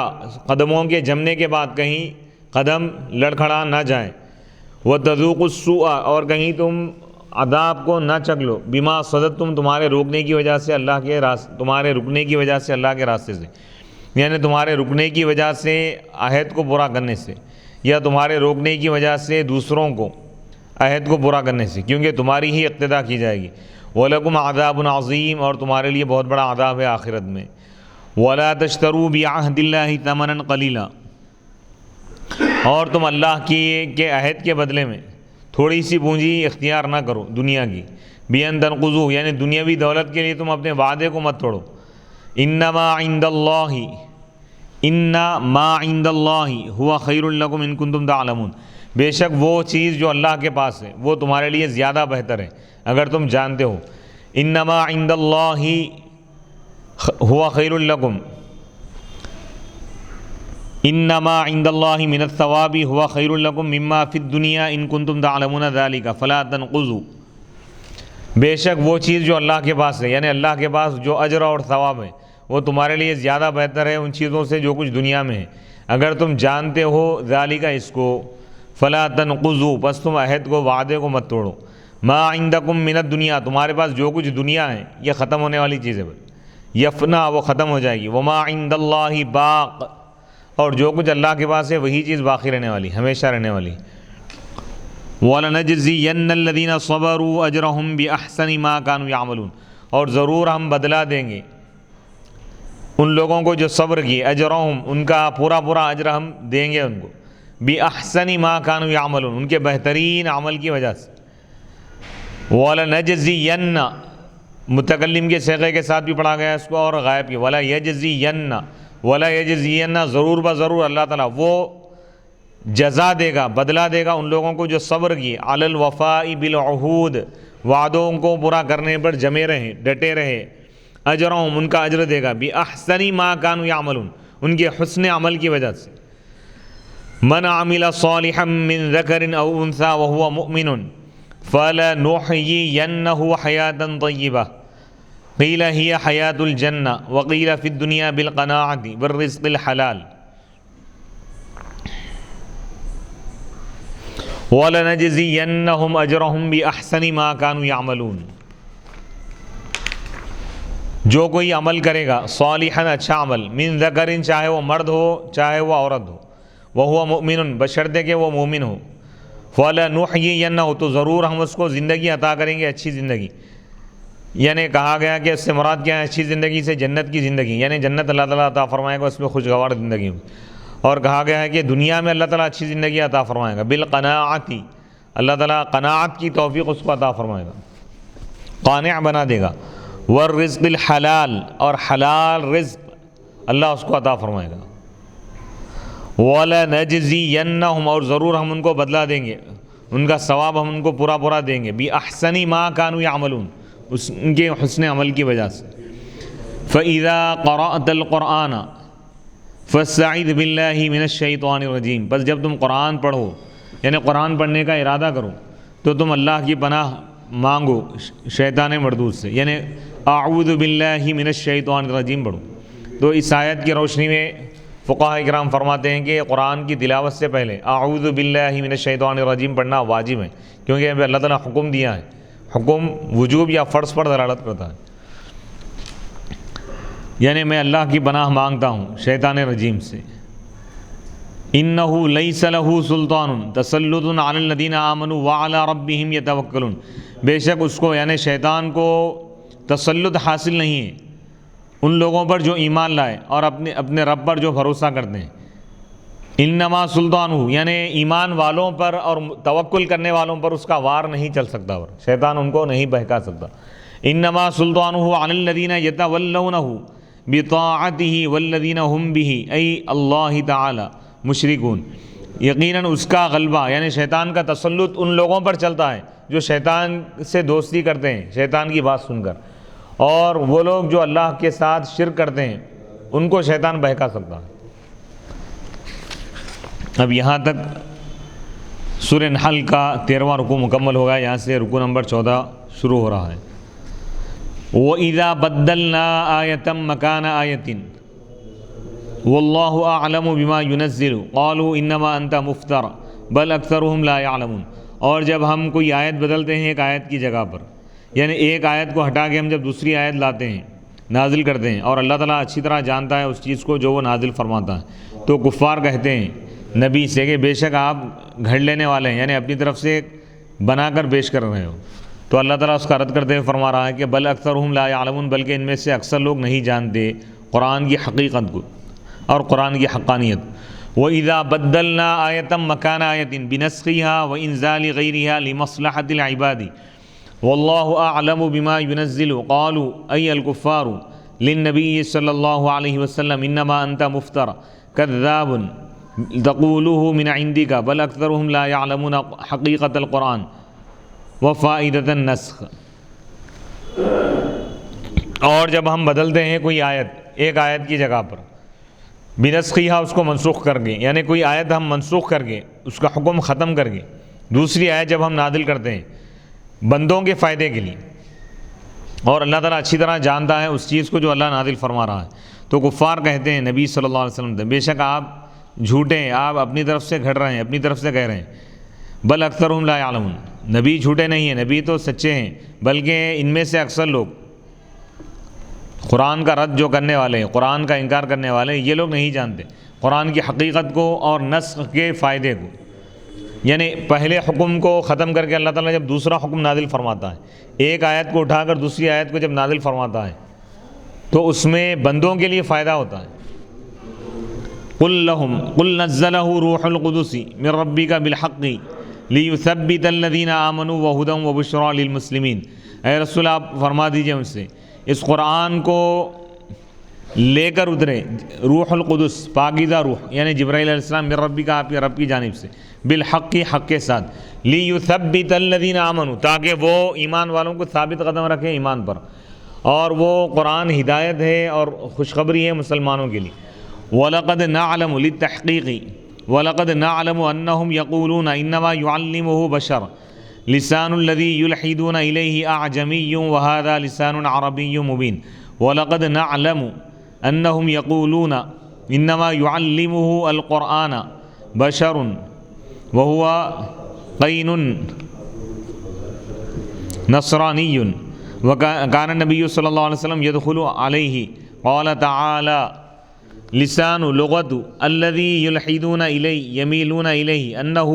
قدموں کے جمنے کے بعد کہیں قدم لڑکھڑا نہ جائیں، وَتَذُوقُوا السُّوءَ اور کہیں تم عذاب کو نہ چکھ لو، بما صددتم تمہارے روکنے کی وجہ سے اللہ کے تمہارے رکنے کی وجہ سے اللہ کے راستے سے، یعنی تمہارے رکنے کی وجہ سے عہد کو پورا کرنے سے، یا تمہارے روکنے کی وجہ سے دوسروں کو عہد کو پورا کرنے سے، کیونکہ تمہاری ہی اقتدا کی جائے گی۔ وَلَكُمْ عَذَابٌ عَظِيمٌ اور تمہارے لیے بہت بڑا عذاب ہے آخرت میں۔ وَلَا تَشْتَرُوا بِعَهْدِ اللَّهِ ثَمَنًا قَلِيلًا اور تم اللہ کے عہد کے بدلے میں تھوڑی سی پونجی اختیار نہ کرو دنیا کی، بِأَن تَنْقُضُوا یعنی دنیاوی دولت کے لیے تم اپنے وعدے کو مت توڑو۔ انما عند اللہ هو خیر لکم ان کنتم تعلمون بے شک وہ چیز جو اللہ کے پاس ہے وہ تمہارے لیے زیادہ بہتر ہے اگر تم جانتے ہو۔ انما عند اللہ هو خیر لکم انما عند اللہ من الثواب هو خیر لکم مما فی الدنیا ان کنتم تعلمون ذلك فلا تنقضوا بے شک وہ چیز جو اللہ کے پاس ہے، یعنی اللہ کے پاس جو اجر اور ثواب ہے وہ تمہارے لیے زیادہ بہتر ہے ان چیزوں سے جو کچھ دنیا میں ہے، اگر تم جانتے ہو ذالک اس کو، فلا تنقضوا پس تم عہد کو، وعدے کو مت توڑو، ما عندکم من الدنیا تمہارے پاس جو کچھ دنیا ہے یہ ختم ہونے والی چیز ہے، یفنا وہ ختم ہو جائے گی، وما عند اللہ باق اور جو کچھ اللہ کے پاس ہے وہی چیز باقی رہنے والی، ہمیشہ رہنے والی۔ وَلَنَجْزِيَنَّ الَّذِينَ صَبَرُوا أَجْرَهُمْ بِأَحْسَنِ مَا كَانُوا يَعْمَلُونَ اور ضرور ہم بدلہ دیں گے ان لوگوں کو جو صبر کی، اجرہم ان کا پورا پورا اجر ہم دیں گے ان کو، بِأَحْسَنِ مَا كَانُوا يَعْمَلُونَ ان کے بہترین عمل کی وجہ سے۔ وَلَنَجْزِيَنَّ متکلم کے صیغے کے ساتھ بھی پڑھا گیا اس کو، اور غائب کی وَلَا يَجْزِيَنَّ وَلَا يَجْزِيَنَّ ضرور بضرور اللہ تعالیٰ وہ جزا دے گا، بدلہ دے گا ان لوگوں کو جو صبر کی، علی الوفاء بالعہود وعدوں کو پورا کرنے پر جمے رہے، ڈٹے رہے، اجرہم ان کا اجر دے گا، بِأَحْسَنِ مَا كَانُوا يَعْمَلُونَ ان کے حسن عمل کی وجہ سے۔ من عمل صالحا من ذکر او انثى وهو مؤمن فلنحيينه حياة طيبة قيل هي حياة الجنة وقيل في الدنيا بالقناعة بالرزق الحلال وَلَنَجْزِيَنَّهُمْ أَجْرَهُمْ بِأَحْسَنِ مَا كَانُوا يَعْمَلُونَ جو کوئی عمل کرے گا صالحاً اچھا عمل، من ذکر چاہے وہ مرد ہو چاہے وہ عورت ہو، وَهُوَ مُؤْمِنٌ بشرطے کہ وہ مومن ہو، فَلَنُحْيِيَنَّهُ تو ضرور ہم اس کو زندگی عطا کریں گے، اچھی زندگی، یعنی کہا گیا کہ اس سے مراد کیا ہے، اچھی زندگی سے جنت کی زندگی، یعنی جنت اللہ تعالیٰ عطا فرمائے گا، اس میں خوشگوار زندگی ہوگی، اور کہا گیا ہے کہ دنیا میں اللہ تعالیٰ اچھی زندگی عطا فرمائے گا، بالقناعت اللہ تعالیٰ قناعت کی توفیق اس کو عطا فرمائے گا، قانع بنا دے گا، والرزق الحلال اور حلال رزق اللہ اس کو عطا فرمائے گا، وَلَنَجْزِيَنَّهُمْ اور ضرور ہم ان کو بدلہ دیں گے، ان کا ثواب ہم ان کو پورا پورا دیں گے، بِأَحْسَنِ مَا كَانُوا يَعْمَلُونَ ان کے حسن عمل کی وجہ سے۔ فَإِذَا قَرَأْتَ الْقُرْآنَ فَاسْتَعِذْ بِاللَّهِ مِنَ الشَّيْطَانِ الرَّجِيمِ بس جب تم قرآن پڑھو، یعنی قرآن پڑھنے کا ارادہ کرو تو تم اللہ کی پناہ مانگو شیطان مردود سے، یعنی اعوذ باللہ من الشیطان الرجیم پڑھو۔ تو اس آیت کی روشنی میں فقہاء کرام فرماتے ہیں کہ قرآن کی تلاوت سے پہلے اعوذ باللہ من الشیطان الرجیم پڑھنا واجب ہے، کیونکہ اللہ تعالیٰ حکم دیا ہے، حکم وجوب یا فرض پر دلالت کرتا ہے، یعنی میں اللہ کی پناہ مانگتا ہوں شیطان رجیم سے۔ انہ لیس لہ سلطان تسلط علی الذین آمنوا وعلی ربہم یتوکلون بے شک اس کو یعنی شیطان کو تسلط حاصل نہیں ہے ان لوگوں پر جو ایمان لائے اور اپنے رب پر جو بھروسہ کرتے ہیں۔ انما سلطانہ یعنی ایمان والوں پر اور توکل کرنے والوں پر اس کا وار نہیں چل سکتا، اور شیطان ان کو نہیں بہکا سکتا۔ انما سلطانہ علی الذین یتولونہ بطاعتہ والذین ہم بہ ای اللہ تعالی مشرکون یقیناً اس کا غلبہ یعنی شیطان کا تسلط ان لوگوں پر چلتا ہے جو شیطان سے دوستی کرتے ہیں شیطان کی بات سن کر، اور وہ لوگ جو اللہ کے ساتھ شرک کرتے ہیں ان کو شیطان بہکا سکتا ہے۔ اب یہاں تک سورہ نحل کا 13واں رکوع مکمل ہوگا، یہاں سے رکوع نمبر 14 شروع ہو رہا ہے۔ وَإِذَا بَدَّلْنَا آیَةً مَكَانَ آیَةٍ وَاللَّهُ أَعْلَمُ بِمَا يُنَزِّلُ قَالُوا إِنَّمَا أَنْتَ مُفْتَرٍ بَلْ أَكْثَرُهُمْ لَا يَعْلَمُونَ اور جب ہم کوئی آیت بدلتے ہیں ایک آیت کی جگہ پر، یعنی ایک آیت کو ہٹا کے ہم جب دوسری آیت لاتے ہیں نازل کرتے ہیں، اور اللہ تعالیٰ اچھی طرح جانتا ہے اس چیز کو جو وہ نازل فرماتا ہے، تو کفار کہتے ہیں نبی سے کہ بے شک آپ گھڑ لینے والے ہیں، یعنی اپنی طرف سے بنا کر پیش کر رہے ہو۔ تو اللہ تعالیٰ اس کا رد کرتے ہوئے فرما رہا ہے کہ بل اکثرہم لا یعلمون بلکہ ان میں سے اکثر لوگ نہیں جانتے قرآن کی حقیقت کو اور قرآن کی حقانیت۔ وَإِذَا بَدَّلْنَا آیَةً مَكَانَ آیَةٍ بِنَسْخِهَا وَإِنزَالِ غَيْرِهَا لِمَصْلَحَةِ الْعِبَادِ وَاللَّهُ أَعْلَمُ بِمَا يُنَزِّلُ قَالُوا أَيَّ الْكُفَّارُ لِلنَّبِيِّ صلی اللہ علیہ وسلم إِنَّمَا أَنْتَ مُفْتَرٍ كَذَّابٌ تَقُولُهُ مِنْ عِنْدِكَ بَلْ أَكْثَرُهُمْ لَا يَعْلَمُونَ حَقِيقَةَ الْقُرْآنِ وَفَائِدَةَ النَّسْخِ اور جب ہم بدلتے ہیں کوئی آیت ایک آیت کی جگہ پر، بنسخیہا اس کو منسوخ کر کے، یعنی کوئی آیت ہم منسوخ کر کے اس کا حکم ختم کر کے دوسری آیت جب ہم نازل کرتے ہیں بندوں کے فائدے کے لیے، اور اللہ تعالیٰ اچھی طرح جانتا ہے اس چیز کو جو اللہ نازل فرما رہا ہے۔ تو کفار کہتے ہیں نبی صلی اللہ علیہ وسلم سے، بے شک آپ جھوٹے ہیں، آپ اپنی طرف سے گھڑ رہے ہیں، اپنی طرف سے کہہ رہے ہیں، بل اکثرهم لا یعلمون، نبی جھوٹے نہیں ہیں، نبی تو سچے ہیں، بلکہ ان میں سے اکثر لوگ قرآن کا رد جو کرنے والے ہیں، قرآن کا انکار کرنے والے ہیں، یہ لوگ نہیں جانتے قرآن کی حقیقت کو اور نسخ کے فائدے کو۔ یعنی پہلے حکم کو ختم کر کے اللہ تعالیٰ جب دوسرا حکم نازل فرماتا ہے، ایک آیت کو اٹھا کر دوسری آیت کو جب نازل فرماتا ہے تو اس میں بندوں کے لیے فائدہ ہوتا ہے۔ قل نزلہ روح القدس من ربک بالحق لیثبت الذین آمنوا وہدی وبشریٰ للمسلمین۔ اے رسول آپ فرما دیجئے ان سے، اس قرآن کو لے کر اترے روح القدس، پاکیزہ روح یعنی جبرائیل علیہ السلام، من ربک آپ کے رب کی جانب سے، بالحق کی حق کے ساتھ، لیثبت الذین آمنوا تاکہ وہ ایمان والوں کو ثابت قدم رکھیں ایمان پر، اور وہ قرآن ہدایت ہے اور خوشخبری ہے مسلمانوں کے لیے۔ وَلَقَدْ نَعْلَمُ لِلتَّحْقِيقِ وَلَقَدْ نَعْلَمُ أَنَّهُمْ يَقُولُونَ إِنَّمَا يُعَلِّمُهُ بَشَرٌ لِسَانُ الَّذِي يُلْحِدُونَ إِلَيْهِ أَعْجَمِيٌّ وَهَذَا لِسَانٌ عَرَبِيٌّ مُبِينٌ وَلَقَدْ نَعْلَمُ أَنَّهُمْ يَقُولُونَ إِنَّمَا يُعَلِّمُهُ الْقُرْآنُ بَشَرٌ وَهُوَ قَيْنٌ نَصْرَانِيٌّ وَكَانَ النَّبِيُّ صلی اللہ علیہ وسلم يدخل علیہ قال تعالی لسان لغت الذی یلحدون الیہ یمیلون الیہ انہ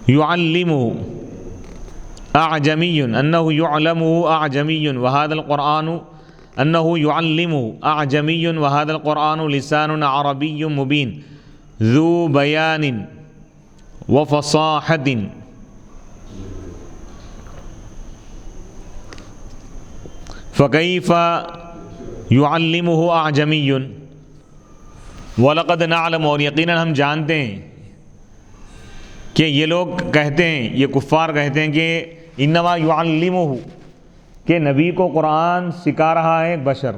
یعلمہ اعجمی انہ یعلمہ اعجمی وهذا القرآن انہ یعلمہ اعجمی وهذا القرآن لسان عربی مبین ذو بیان وفصاحۃ فکیف یعلمہ اعجمی وَلَقَدْ نَعْلَمُ اور یقیناً ہم جانتے ہیں کہ یہ لوگ کہتے ہیں، یہ کفار کہتے ہیں کہ انما یعلمہ کہ نبی کو قرآن سکھا رہا ہے ایک بشر،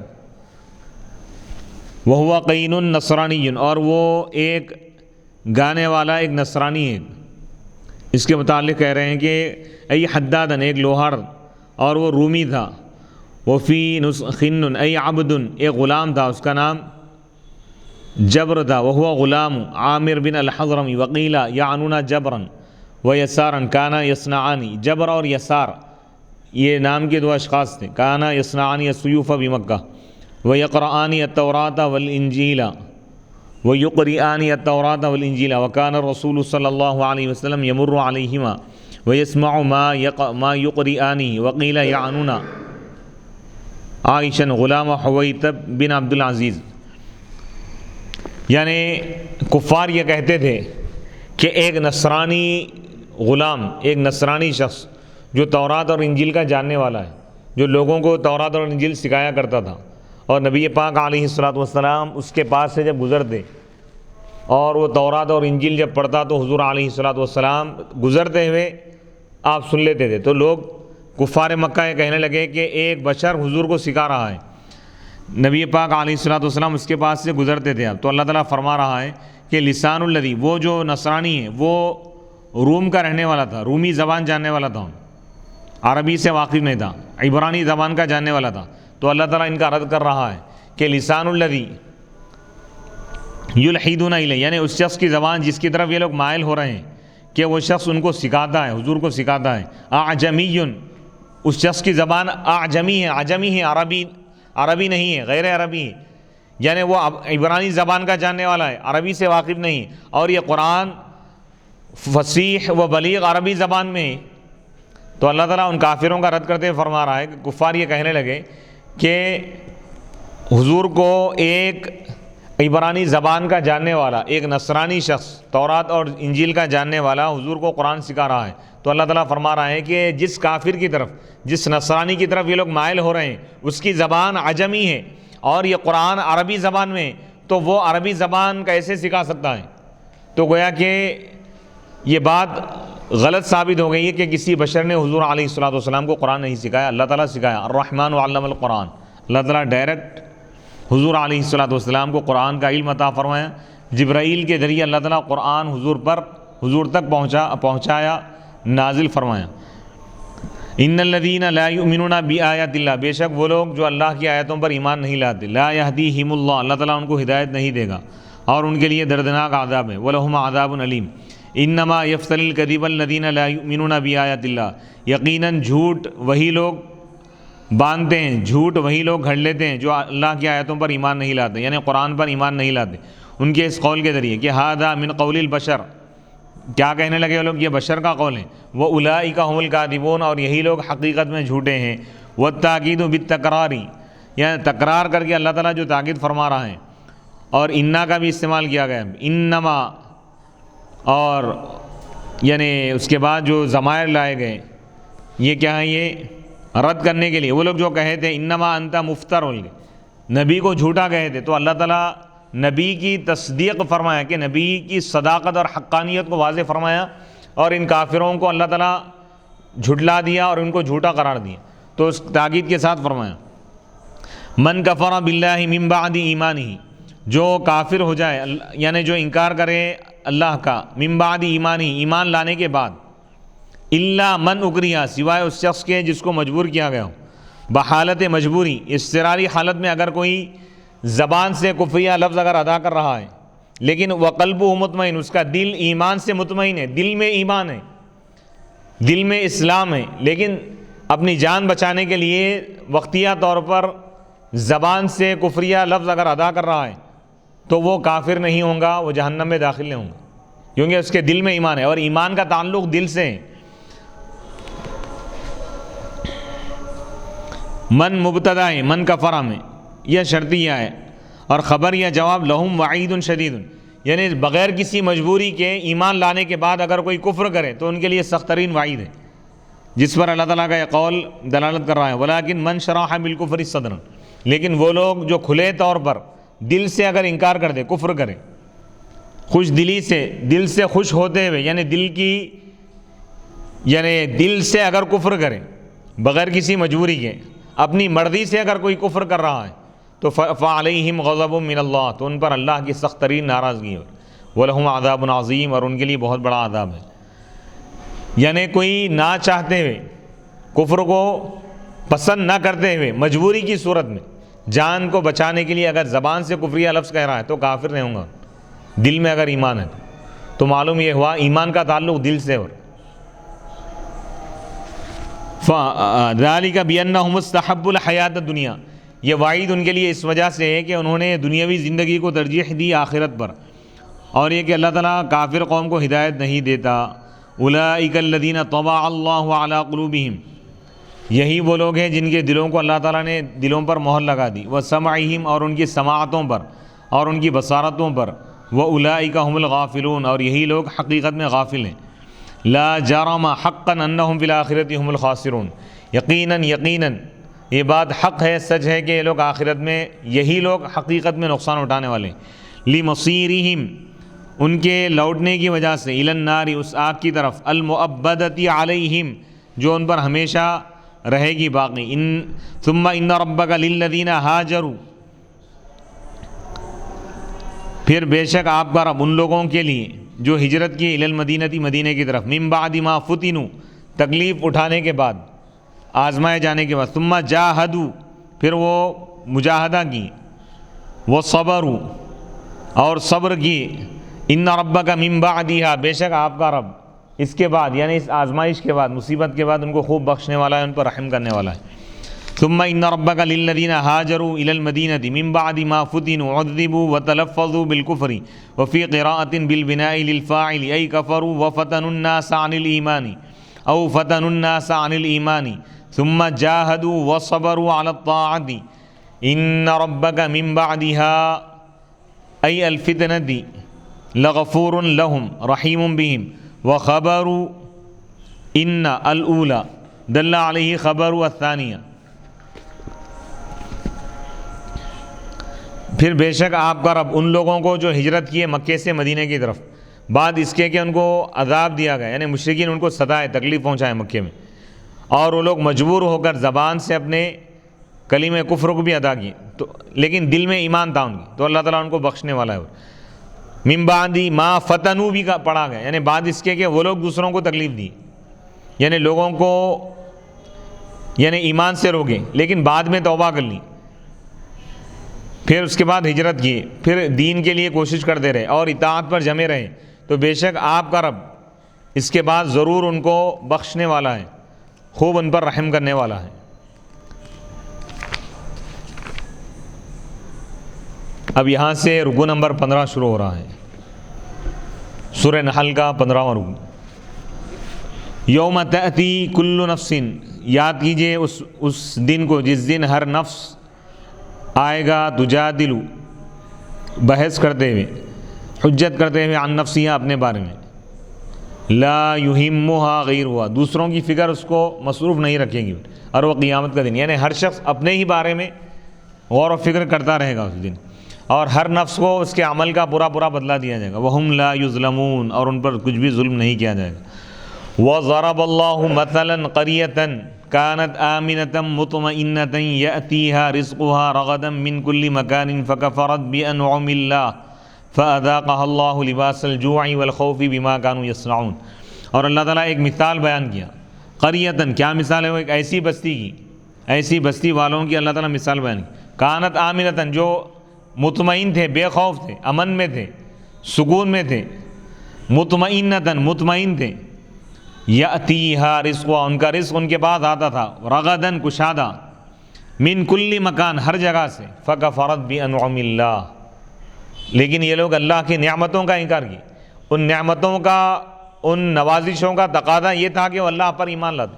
وَهُوَ قَيْنٌ نَصْرَانِيٌّ اور وہ ایک گانے والا ایک نصرانی ہے۔ اس کے متعلق کہہ رہے ہیں کہ ای حدادن ایک لوہار اور وہ رومی تھا، وفی خن ای عبدن ایک غلام تھا اس کا نام جبر تھا، وہو غلام عامر بن الحضرمی وقیل یعنون جبرن و یسارن کانا یصنعانی، جبر اور یسار یہ نام کے دو اشخاص تھے، کانا یصنعانی السیوف بمکہ و یقرآنی التوراۃ والانجیل و یقرئانی التوراۃ والانجیل وکان الرسول صلی اللہ علیہ وسلم یمر علیہما و یسمع ما یقرئانی وقیل یعنون عائشہ غلام حویتب بن عبد العزیز۔ یعنی کفار یہ کہتے تھے کہ ایک نصرانی غلام، ایک نصرانی شخص جو تورات اور انجیل کا جاننے والا ہے، جو لوگوں کو تورات اور انجیل سکھایا کرتا تھا، اور نبی پاک علیہ الصلوۃ والسلام اس کے پاس سے جب گزرتے اور وہ تورات اور انجیل جب پڑھتا تو حضور علیہ الصلوۃ والسلام گزرتے ہوئے آپ سن لیتے تھے، تو لوگ کفار مکہ یہ کہنے لگے کہ ایک بشر حضور کو سکھا رہا ہے، نبی پاک علیہ الصلوۃ والسلام اس کے پاس سے گزرتے تھے۔ اب تو اللہ تعالیٰ فرما رہا ہے کہ لسان الذی، وہ جو نصرانی ہے وہ روم کا رہنے والا تھا، رومی زبان جاننے والا تھا، عربی سے واقف نہیں تھا، عبرانی زبان کا جاننے والا تھا، تو اللہ تعالیٰ ان کا رد کر رہا ہے کہ لسان الذی یلحدون الیہ، یعنی اس شخص کی زبان جس کی طرف یہ لوگ مائل ہو رہے ہیں کہ وہ شخص ان کو سکھاتا ہے، حضور کو سکھاتا ہے، اعجمی، اس شخص کی زبان اعجمی ہے، عجمی ہے، عربی نہیں ہے، غیر عربی ہے، یعنی وہ عبرانی زبان کا جاننے والا ہے، عربی سے واقف نہیں، اور یہ قرآن فصیح و بلیغ عربی زبان میں ہے۔ تو اللہ تعالیٰ ان کافروں کا رد کرتے فرما رہا ہے کہ کفار یہ کہنے لگے کہ حضور کو ایک عبرانی زبان کا جاننے والا، ایک نصرانی شخص تورات اور انجیل کا جاننے والا حضور کو قرآن سکھا رہا ہے۔ تو اللہ تعالیٰ فرما رہا ہے کہ جس کافر کی طرف، جس نصرانی کی طرف یہ لوگ مائل ہو رہے ہیں اس کی زبان عجمی ہے اور یہ قرآن عربی زبان میں ہے، تو وہ عربی زبان کیسے سکھا سکتا ہے؟ تو گویا کہ یہ بات غلط ثابت ہو گئی ہے کہ کسی بشر نے حضور علیہ الصلوۃ والسلام کو قرآن نہیں سکھایا، اللہ تعالیٰ سکھایا، الرحمن علم القرآن، اللہ تعالیٰ ڈائریکٹ حضور علیہ الصلوۃ والسلام کو قرآن کا علم عطا فرمایا، جبرائیل کے ذریعے اللہ تعالیٰ قرآن حضور تک پہنچایا، نازل فرمایا۔ ان الذین لا یؤمنون بآیات اللہ، بے شک وہ لوگ جو اللہ کی آیتوں پر ایمان نہیں لاتے، لا یہدیہم اللہ، اللہ تعالیٰ ان کو ہدایت نہیں دے گا اور ان کے لیے دردناک عذاب ہے، وَلَهُمْ عَذَابٌ عَلِيمٌ انما یفتری الکذب الذین لا یؤمنون بآیات اللہ، یقیناً جھوٹ وہی لوگ باندھتے ہیں، جھوٹ وہی لوگ گھڑ لیتے ہیں جو اللہ کی آیتوں پر ایمان نہیں لاتے، یعنی قرآن پر ایمان نہیں لاتے، ان کے اس قول کے ذریعے کہ ھذا من قول البشر، کیا کہنے لگے وہ لوگ، یہ بشر کا قول ہے، وَأُولَئِکَ هُمُ الْکاذبُونَ، اور یہی لوگ حقیقت میں جھوٹے ہیں، وَالتَّأْکِیدُ بِالتَّکرار، یعنی تکرار کر کے اللہ تعالیٰ جو تاکید فرما رہا ہے، اور انا کا بھی استعمال کیا گیا ہے، انما، اور یعنی اس کے بعد جو ضمائر لائے گئے یہ کیا ہے، یہ رد کرنے کے لیے، وہ لوگ جو کہے تھے انما انت مفتر، نبی کو جھوٹا کہے تھے، تو اللہ تعالیٰ نبی کی تصدیق فرمایا کہ نبی کی صداقت اور حقانیت کو واضح فرمایا، اور ان کافروں کو اللہ تعالیٰ جھٹلا دیا اور ان کو جھوٹا قرار دیا، تو اس تاکید کے ساتھ فرمایا من کفر باللہ من بعد ایمانہ، جو کافر ہو جائے یعنی جو انکار کرے اللہ کا، من بعد ایمانہ، ایمان لانے کے بعد، الا من اکرہ، سوائے اس شخص کے جس کو مجبور کیا گیا ہو، بحالت مجبوری، اضطراری حالت میں اگر کوئی زبان سے کفریہ لفظ اگر ادا کر رہا ہے، لیکن وقلبہ مطمئن، اس کا دل ایمان سے مطمئن ہے، دل میں ایمان ہے، دل میں اسلام ہے، لیکن اپنی جان بچانے کے لیے وقتیہ طور پر زبان سے کفریہ لفظ اگر ادا کر رہا ہے تو وہ کافر نہیں ہوں گا، وہ جہنم میں داخل نہیں ہوں گا، کیونکہ اس کے دل میں ایمان ہے، اور ایمان کا تعلق دل سے ہے۔ من مبتدا ہے، من کفرہ میں یہ شرطیہ ہے، اور خبر یا جواب لہم وعید شدید، یعنی بغیر کسی مجبوری کے ایمان لانے کے بعد اگر کوئی کفر کرے تو ان کے لیے سخت ترین وعید ہے، جس پر اللہ تعالیٰ کا یہ قول دلالت کر رہا ہے، ولیکن من شرح بالکفر صدرا، لیکن وہ لوگ جو کھلے طور پر دل سے اگر انکار کر دے، کفر کرے، خوش دلی سے، دل سے خوش ہوتے ہوئے، یعنی دل سے اگر کفر کرے بغیر کسی مجبوری کے، اپنی مرضی سے اگر کوئی کفر کر رہا ہے تو فعلیہم غضب من اللہ، تو ان پر اللہ کی سخت ترین ناراضگی ہے، ولہم عذاب عظیم، اور ان کے لیے بہت بڑا عذاب ہے۔ یعنی کوئی نہ چاہتے ہوئے، کفر کو پسند نہ کرتے ہوئے، مجبوری کی صورت میں جان کو بچانے کے لیے اگر زبان سے کفریہ لفظ کہہ رہا ہے تو کافر نہیں ہوں گا، دل میں اگر ایمان ہے تو معلوم یہ ہوا ایمان کا تعلق دل سے ہو۔ ذَلِكَ بِأَنَّهُمُ اسْتَحَبُّوا الْحَيَاةَ الدُّنْيَا، یہ وعید ان کے لیے اس وجہ سے ہے کہ انہوں نے دنیاوی زندگی کو ترجیح دی آخرت پر، اور یہ کہ اللہ تعالیٰ کافر قوم کو ہدایت نہیں دیتا۔ أُولَئِكَ الَّذِينَ طَبَعَ اللَّهُ عَلَىٰ قُلُوبِهِمْ، یہی وہ لوگ ہیں جن کے دلوں کو اللہ تعالیٰ نے دلوں پر مہر لگا دی، وَسَمْعِهِمْ، اور ان کی سماعتوں پر اور ان کی بصارتوں پر، وَأُولَئِكَ هُمُ الْغَافِلُونَ، اور یہی لوگ حقیقت میں غافل ہیں۔ لا جرم حقا انہم فی الآخرۃ ہم الخاسرون، یقیناً یہ بات حق ہے، سچ ہے کہ یہ لوگ آخرت میں، یہی لوگ حقیقت میں نقصان اٹھانے والے ہیں۔ لمصیرہم، ان کے لوٹنے کی وجہ سے، الی النار، اس آگ کی طرف، المؤبدۃ علیہم، جو ان پر ہمیشہ رہے گی باقی۔ ثم ان ربک للذین ہاجروا، پھر بے شک آپ کا رب ان لوگوں کے لیے جو ہجرت کی، الی المدینہ، مدینے کی طرف، من بعد ما فتنوا، تکلیف اٹھانے کے بعد، آزمائے جانے کے بعد، ثم جاہدوا، پھر وہ مجاہدہ کی، وہ صبروا، اور صبر کی، ان ربک من بعدہا، بے شک آپ کا رب اس کے بعد، یعنی اس آزمائش کے بعد، مصیبت کے بعد ان کو خوب بخشنے والا ہے، ان پر رحم کرنے والا ہے۔ ثم ان ربک للذین ہاجروا الی المدینہ من بعد ما فتنوا عذبوا وتلفظوا بالکفر وفی قراءۃ بالبناء للفاعل ای کفروا وفتنوا الناس عن الایمان او فتنوا الناس عن الایمان ثم جاهدوا وصبروا على الطاعة ان ربک من بعدها ای الفتنة لغفور لهم رحیم بهم وخبروا ان الاولى دل علیہ خبر الثانیہ، پھر بے شک آپ کا رب ان لوگوں کو جو ہجرت کیے مکے سے مدینے کی طرف، بعد اس کے کہ ان کو عذاب دیا گیا، یعنی مشرکین ان کو ستائے، تکلیف پہنچائے مکے میں، اور وہ لوگ مجبور ہو کر زبان سے اپنے کلمہ کفر کو بھی ادا کیے، تو لیکن دل میں ایمان تھا ان کی، تو اللہ تعالیٰ ان کو بخشنے والا ہے۔ من بعد ما فتنوا بھی پڑھا گیا، یعنی بعد اس کے کہ وہ لوگ دوسروں کو تکلیف دی، یعنی لوگوں کو یعنی ایمان سے روکے لیکن بعد میں توبہ کر لی، پھر اس کے بعد ہجرت کی، پھر دین کے لیے کوشش کرتے رہے اور اطاعت پر جمے رہے، تو بے شک آپ کا رب اس کے بعد ضرور ان کو بخشنے والا ہے، خوب ان پر رحم کرنے والا ہے۔ اب یہاں سے رکوع نمبر 15 شروع ہو رہا ہے، سورہ نحل کا 15واں رکوع۔ یوم تأتی کل نفس، یاد کیجئے اس دن کو جس دن ہر نفس آئے گا، تجادل، بحث کرتے ہوئے، حجت کرتے ہوئے، عن نفسہا، اپنے بارے میں، لا یہمھا غیرھا، دوسروں کی فکر اس کو مصروف نہیں رکھے گی، اور وہ قیامت کا دن، یعنی ہر شخص اپنے ہی بارے میں غور و فکر کرتا رہے گا اس دن، اور ہر نفس کو اس کے عمل کا پورا بدلہ دیا جائے گا، وہم لا یظلمون، اور ان پر کچھ بھی ظلم نہیں کیا جائے گا۔ وَضَرَبَ اللَّهُ مَثَلًا قَرْيَةً كَانَتْ آمِنَةً مُطْمَئِنَّةً يَأْتِيهَا رِزْقُهَا رَغَدًا مِّن كُلِّ مَكَانٍ فَكَفَرَتْ بِأَنْعُمِ اللَّهِ فَأَذَاقَهَا اللَّهُ لِبَاسَ الْجُوعِ وَالْخَوْفِ بِمَا كَانُوا يَصْنَعُونَ۔ اور اللہ تعالیٰ ایک مثال بیان کیا، قریۃً، کیا مثال ہے وہ؟ ایک ایسی بستی کی، ایسی بستی والوں کی اللہ تعالیٰ مثال بیان کی، کانت آمنةً، جو مطمئن تھے، بے خوف تھے، امن میں تھے، سکون میں تھے، مطمئنةً، مطمئن تھے، یأتیہا رزقھا، ان کا رزق ان کے پاس آتا تھا، رغداً، کشادہ، من کل مکان، ہر جگہ سے، فکفرت بانعم اللہ، لیکن یہ لوگ اللہ کی نعمتوں کا انکار کیے، ان نعمتوں کا، ان نوازشوں کا تقاضا یہ تھا کہ وہ اللہ پر ایمان لاتے،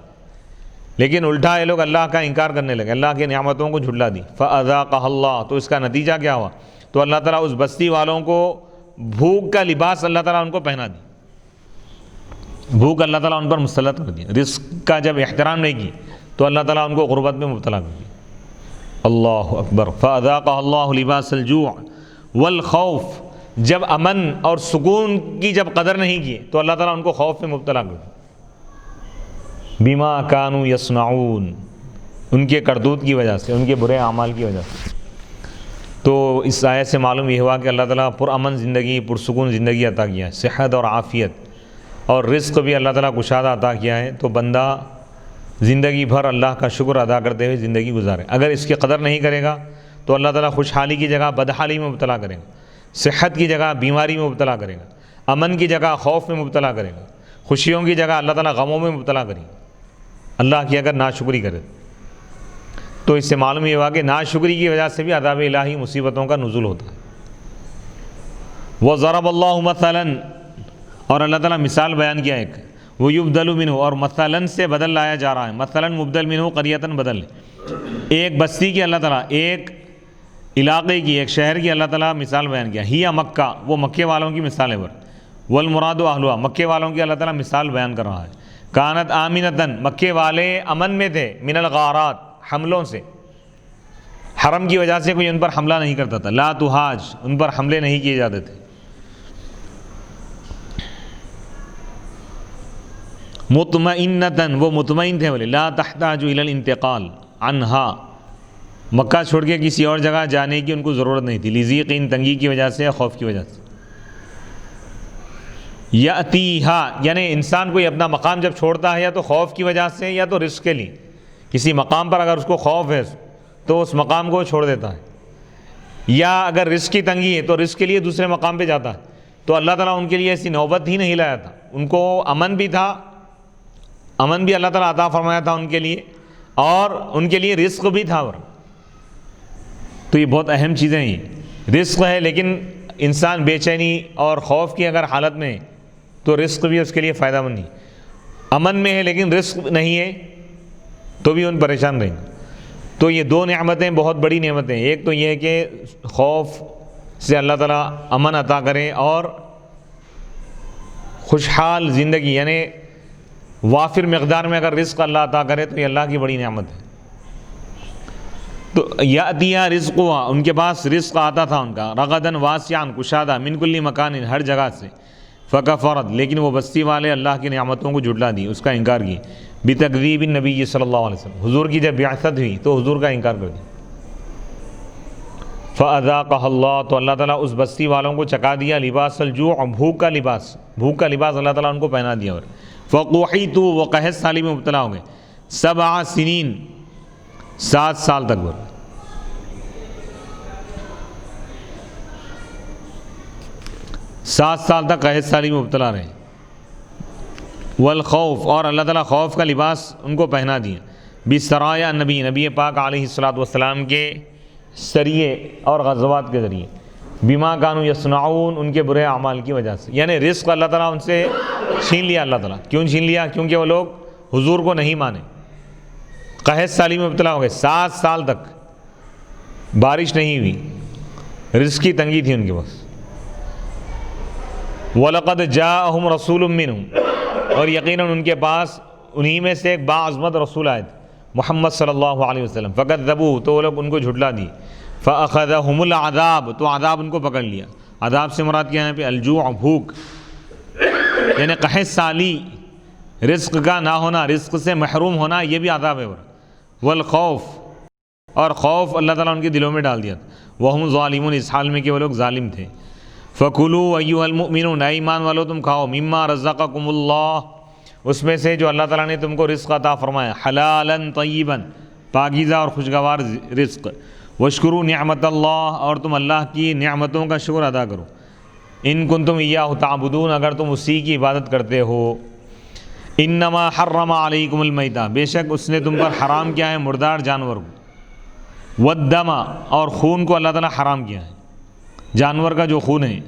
لیکن الٹا یہ لوگ اللہ کا انکار کرنے لگے، اللہ کی نعمتوں کو جھٹلا دی، فاذاقها اللہ، تو اس کا نتیجہ کیا ہوا؟ تو اللہ تعالیٰ اس بستی والوں کو بھوک کا لباس اللہ تعالیٰ ان کو پہنا دی، بھوک اللہ تعالیٰ ان پر مسلط کر دیا، رزق کا جب احترام نہیں کی تو اللہ تعالیٰ ان کو غربت میں مبتلا کر دیا۔ اللہ اکبر۔ فاذاقها اللہ لباس الجوع والخوف، جب امن اور سکون کی جب قدر نہیں کی تو اللہ تعالیٰ ان کو خوف میں مبتلا کر دیا، بما کانوا یصنعون، ان کے کرتوت کی وجہ سے، ان کے برے اعمال کی وجہ سے۔ تو اس آیت سے معلوم یہ ہوا کہ اللہ تعالیٰ پرامن زندگی، پرسکون زندگی عطا کیا ہے، صحت اور عافیت، اور رزق بھی اللہ تعالیٰ کشادہ عطا کیا ہے، تو بندہ زندگی بھر اللہ کا شکر ادا کرتے ہوئے زندگی گزارے۔ اگر اس کی قدر نہیں کرے گا تو اللہ تعالیٰ خوشحالی کی جگہ بدحالی میں مبتلا کرے گا، صحت کی جگہ بیماری میں مبتلا کرے گا، امن کی جگہ خوف میں مبتلا کرے گا، خوشیوں کی جگہ اللہ تعالیٰ غموں میں مبتلا کرے گا، اللہ کی اگر ناشکری کرے۔ تو اس سے معلوم یہ ہوا کہ ناشکری کی وجہ سے بھی عذاب الہی، مصیبتوں کا نزول ہوتا ہے۔ وَضَرَبَ اللَّهُ مَثَلًا، اور اللہ تعالیٰ مثال بیان کیا ایک، وَيُبْدَلُ مِنْهُ، اور مثلاً سے بدل لایا جا رہا ہے، مثلاً مبدل منہ قریۃً، بدل، ایک بستی کی اللہ تعالیٰ، ایک علاقے کی، ایک شہر کی اللہ تعالیٰ مثال بیان کیا، ہی مکہ، وہ مکے والوں کی مثال ہے، والمراد اہلھا، مکے والوں کی اللہ تعالیٰ مثال بیان کر رہا ہے، کانت آمنةً، مکے والے امن میں تھے، من الغارات، حملوں سے، حرم کی وجہ سے کوئی ان پر حملہ نہیں کرتا تھا، لا تہاج، ان پر حملے نہیں کیے جاتے تھے، مطمئنةً، وہ مطمئن تھے، بولے لا تحتاج الی الانتقال عنہا، مکہ چھوڑ کے کسی اور جگہ جانے کی ان کو ضرورت نہیں تھی، لضیق، تنگی کی وجہ سے، خوف کی وجہ سے۔ یأتیہا، یعنی انسان کوئی اپنا مقام جب چھوڑتا ہے یا تو خوف کی وجہ سے یا تو رزق کے لیے، کسی مقام پر اگر اس کو خوف ہے تو اس مقام کو چھوڑ دیتا ہے، یا اگر رزق کی تنگی ہے تو رزق کے لیے دوسرے مقام پہ جاتا ہے، تو اللہ تعالیٰ ان کے لیے ایسی نوبت ہی نہیں لایا تھا، ان کو امن بھی تھا، امن بھی اللہ تعالیٰ عطا فرمایا تھا ان کے لیے، اور ان کے لیے رزق بھی تھا۔ تو یہ بہت اہم چیزیں ہیں، رزق ہے لیکن انسان بے چینی اور خوف کی اگر حالت میں ہے تو رزق بھی اس کے لیے فائدہ مند نہیں، امن میں ہے لیکن رزق نہیں ہے تو بھی ان پریشان رہیں گے۔ تو یہ دو نعمتیں بہت بڑی نعمتیں ہیں، ایک تو یہ ہے کہ خوف سے اللہ تعالیٰ امن عطا کرے، اور خوشحال زندگی یعنی وافر مقدار میں اگر رزق اللہ عطا کرے تو یہ اللہ کی بڑی نعمت ہے۔ تو یأتیہا رزقھا، ان کے پاس رزق آتا تھا ان کا، رغداً واسعاً، کشادہ، من کل مکان، ہر جگہ سے، فکفرت، لیکن وہ بستی والے اللہ کی نعمتوں کو جھٹلا دی، اس کا انکار کی، بتکذیب النبی صلی اللہ علیہ وسلم، حضور کی جب بعثت ہوئی تو حضور کا انکار کر دیا، فاذاقها اللہ، تو اللہ تعالیٰ اس بستی والوں کو چکا دیا، لباس الجوع، بھوک کا لباس، بھوک کا لباس اللہ تعالیٰ ان کو پہنا دیا، اور فقوحیتوا، وہ قحط سالی میں مبتلا ہو گئے، 7 سنین 7 سال تک بر 7 سال تک قحط سالی میں مبتلا رہے. والخوف، اور اللہ تعالیٰ خوف کا لباس ان کو پہنا دیا. بسرایا نبی پاک علیہ الصلاۃ والسلام کے سریے اور غزوات کے ذریعے. بما کانوا یصنعون، ان کے برے اعمال کی وجہ سے. یعنی رزق اللہ تعالیٰ ان سے چھین لیا. اللہ تعالیٰ کیوں چھین لیا؟ کیونکہ وہ لوگ حضور کو نہیں مانے، قحط سالی میں مبتلا ہو گئے. 7 سال تک بارش نہیں ہوئی، رزق کی تنگی تھی ان کے پاس. وَلَقَدْ جَاءَهُمْ رَسُولٌ مِّنْهُمْ، اور یقیناً ان کے پاس انہی میں سے ایک باعظمت رسول آئے تھے، محمد صلی اللہ علیہ وسلم. فَكَذَّبُوهُ، تو وہ لوگ ان کو جھٹلا دی. فَأَخَذَهُمُ الْعَذَابُ، تو عذاب ان کو پکڑ لیا. عذاب سے مراد کیا ہے پہ؟ الجوع، بھوک. یعنی قحط سالی، رزق کا نہ ہونا، رزق سے محروم ہونا، یہ بھی عذاب ہے. والخوف، اور خوف اللہ تعالیٰ ان کے دلوں میں ڈال دیا. وَهُمْ ظَالِمُونَ، اس حال میں کہ وہ لوگ ظالم تھے. فَكُلُوا أَيُّهَا الْمُؤْمِنُونَ، اے ایمان والو تم کھاؤ. مِمَّا رَزَّقَكُمُ اللَّهُ، اس میں سے جو اللہ تعالیٰ نے تم کو رزق عطا فرمایا. حلالا طیبا، پاکیزہ اور خوشگوار رزق. واشکروا نعمت اللہ، اور تم اللہ کی نعمتوں کا شکر ادا کرو. ان کنتم ایاہ تعبدون، اگر تم اسی کی عبادت کرتے ہو. انما حرم علیکم المیتہ، بے شک اس نے تم پر حرام کیا ہے مردار جانور کو. والدم، اور خون کو اللہ تعالیٰ حرام کیا ہے. جانور کا جو خون ہے،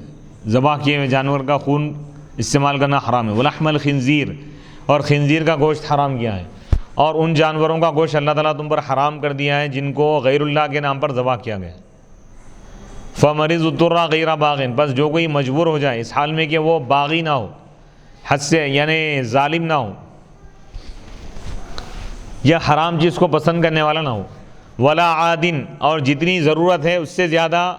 ذبح کیے ہوئے جانور کا خون استعمال کرنا حرام ہے. ولحم الخنزیر، اور خنزیر کا گوشت حرام کیا ہے. اور ان جانوروں کا گوشت اللہ تعالیٰ تم پر حرام کر دیا ہے جن کو غیر اللہ کے نام پر ذبح کیا گیا. فَمَنِ اضْطُرَّ غَيْرَ بَاغٍ، بس جو کوئی مجبور ہو جائے اس حال میں کہ وہ باغی نہ ہو، حد سے یعنی ظالم نہ ہو، یا حرام چیز کو پسند کرنے والا نہ ہو. ولا عادن، اور جتنی ضرورت ہے اس سے زیادہ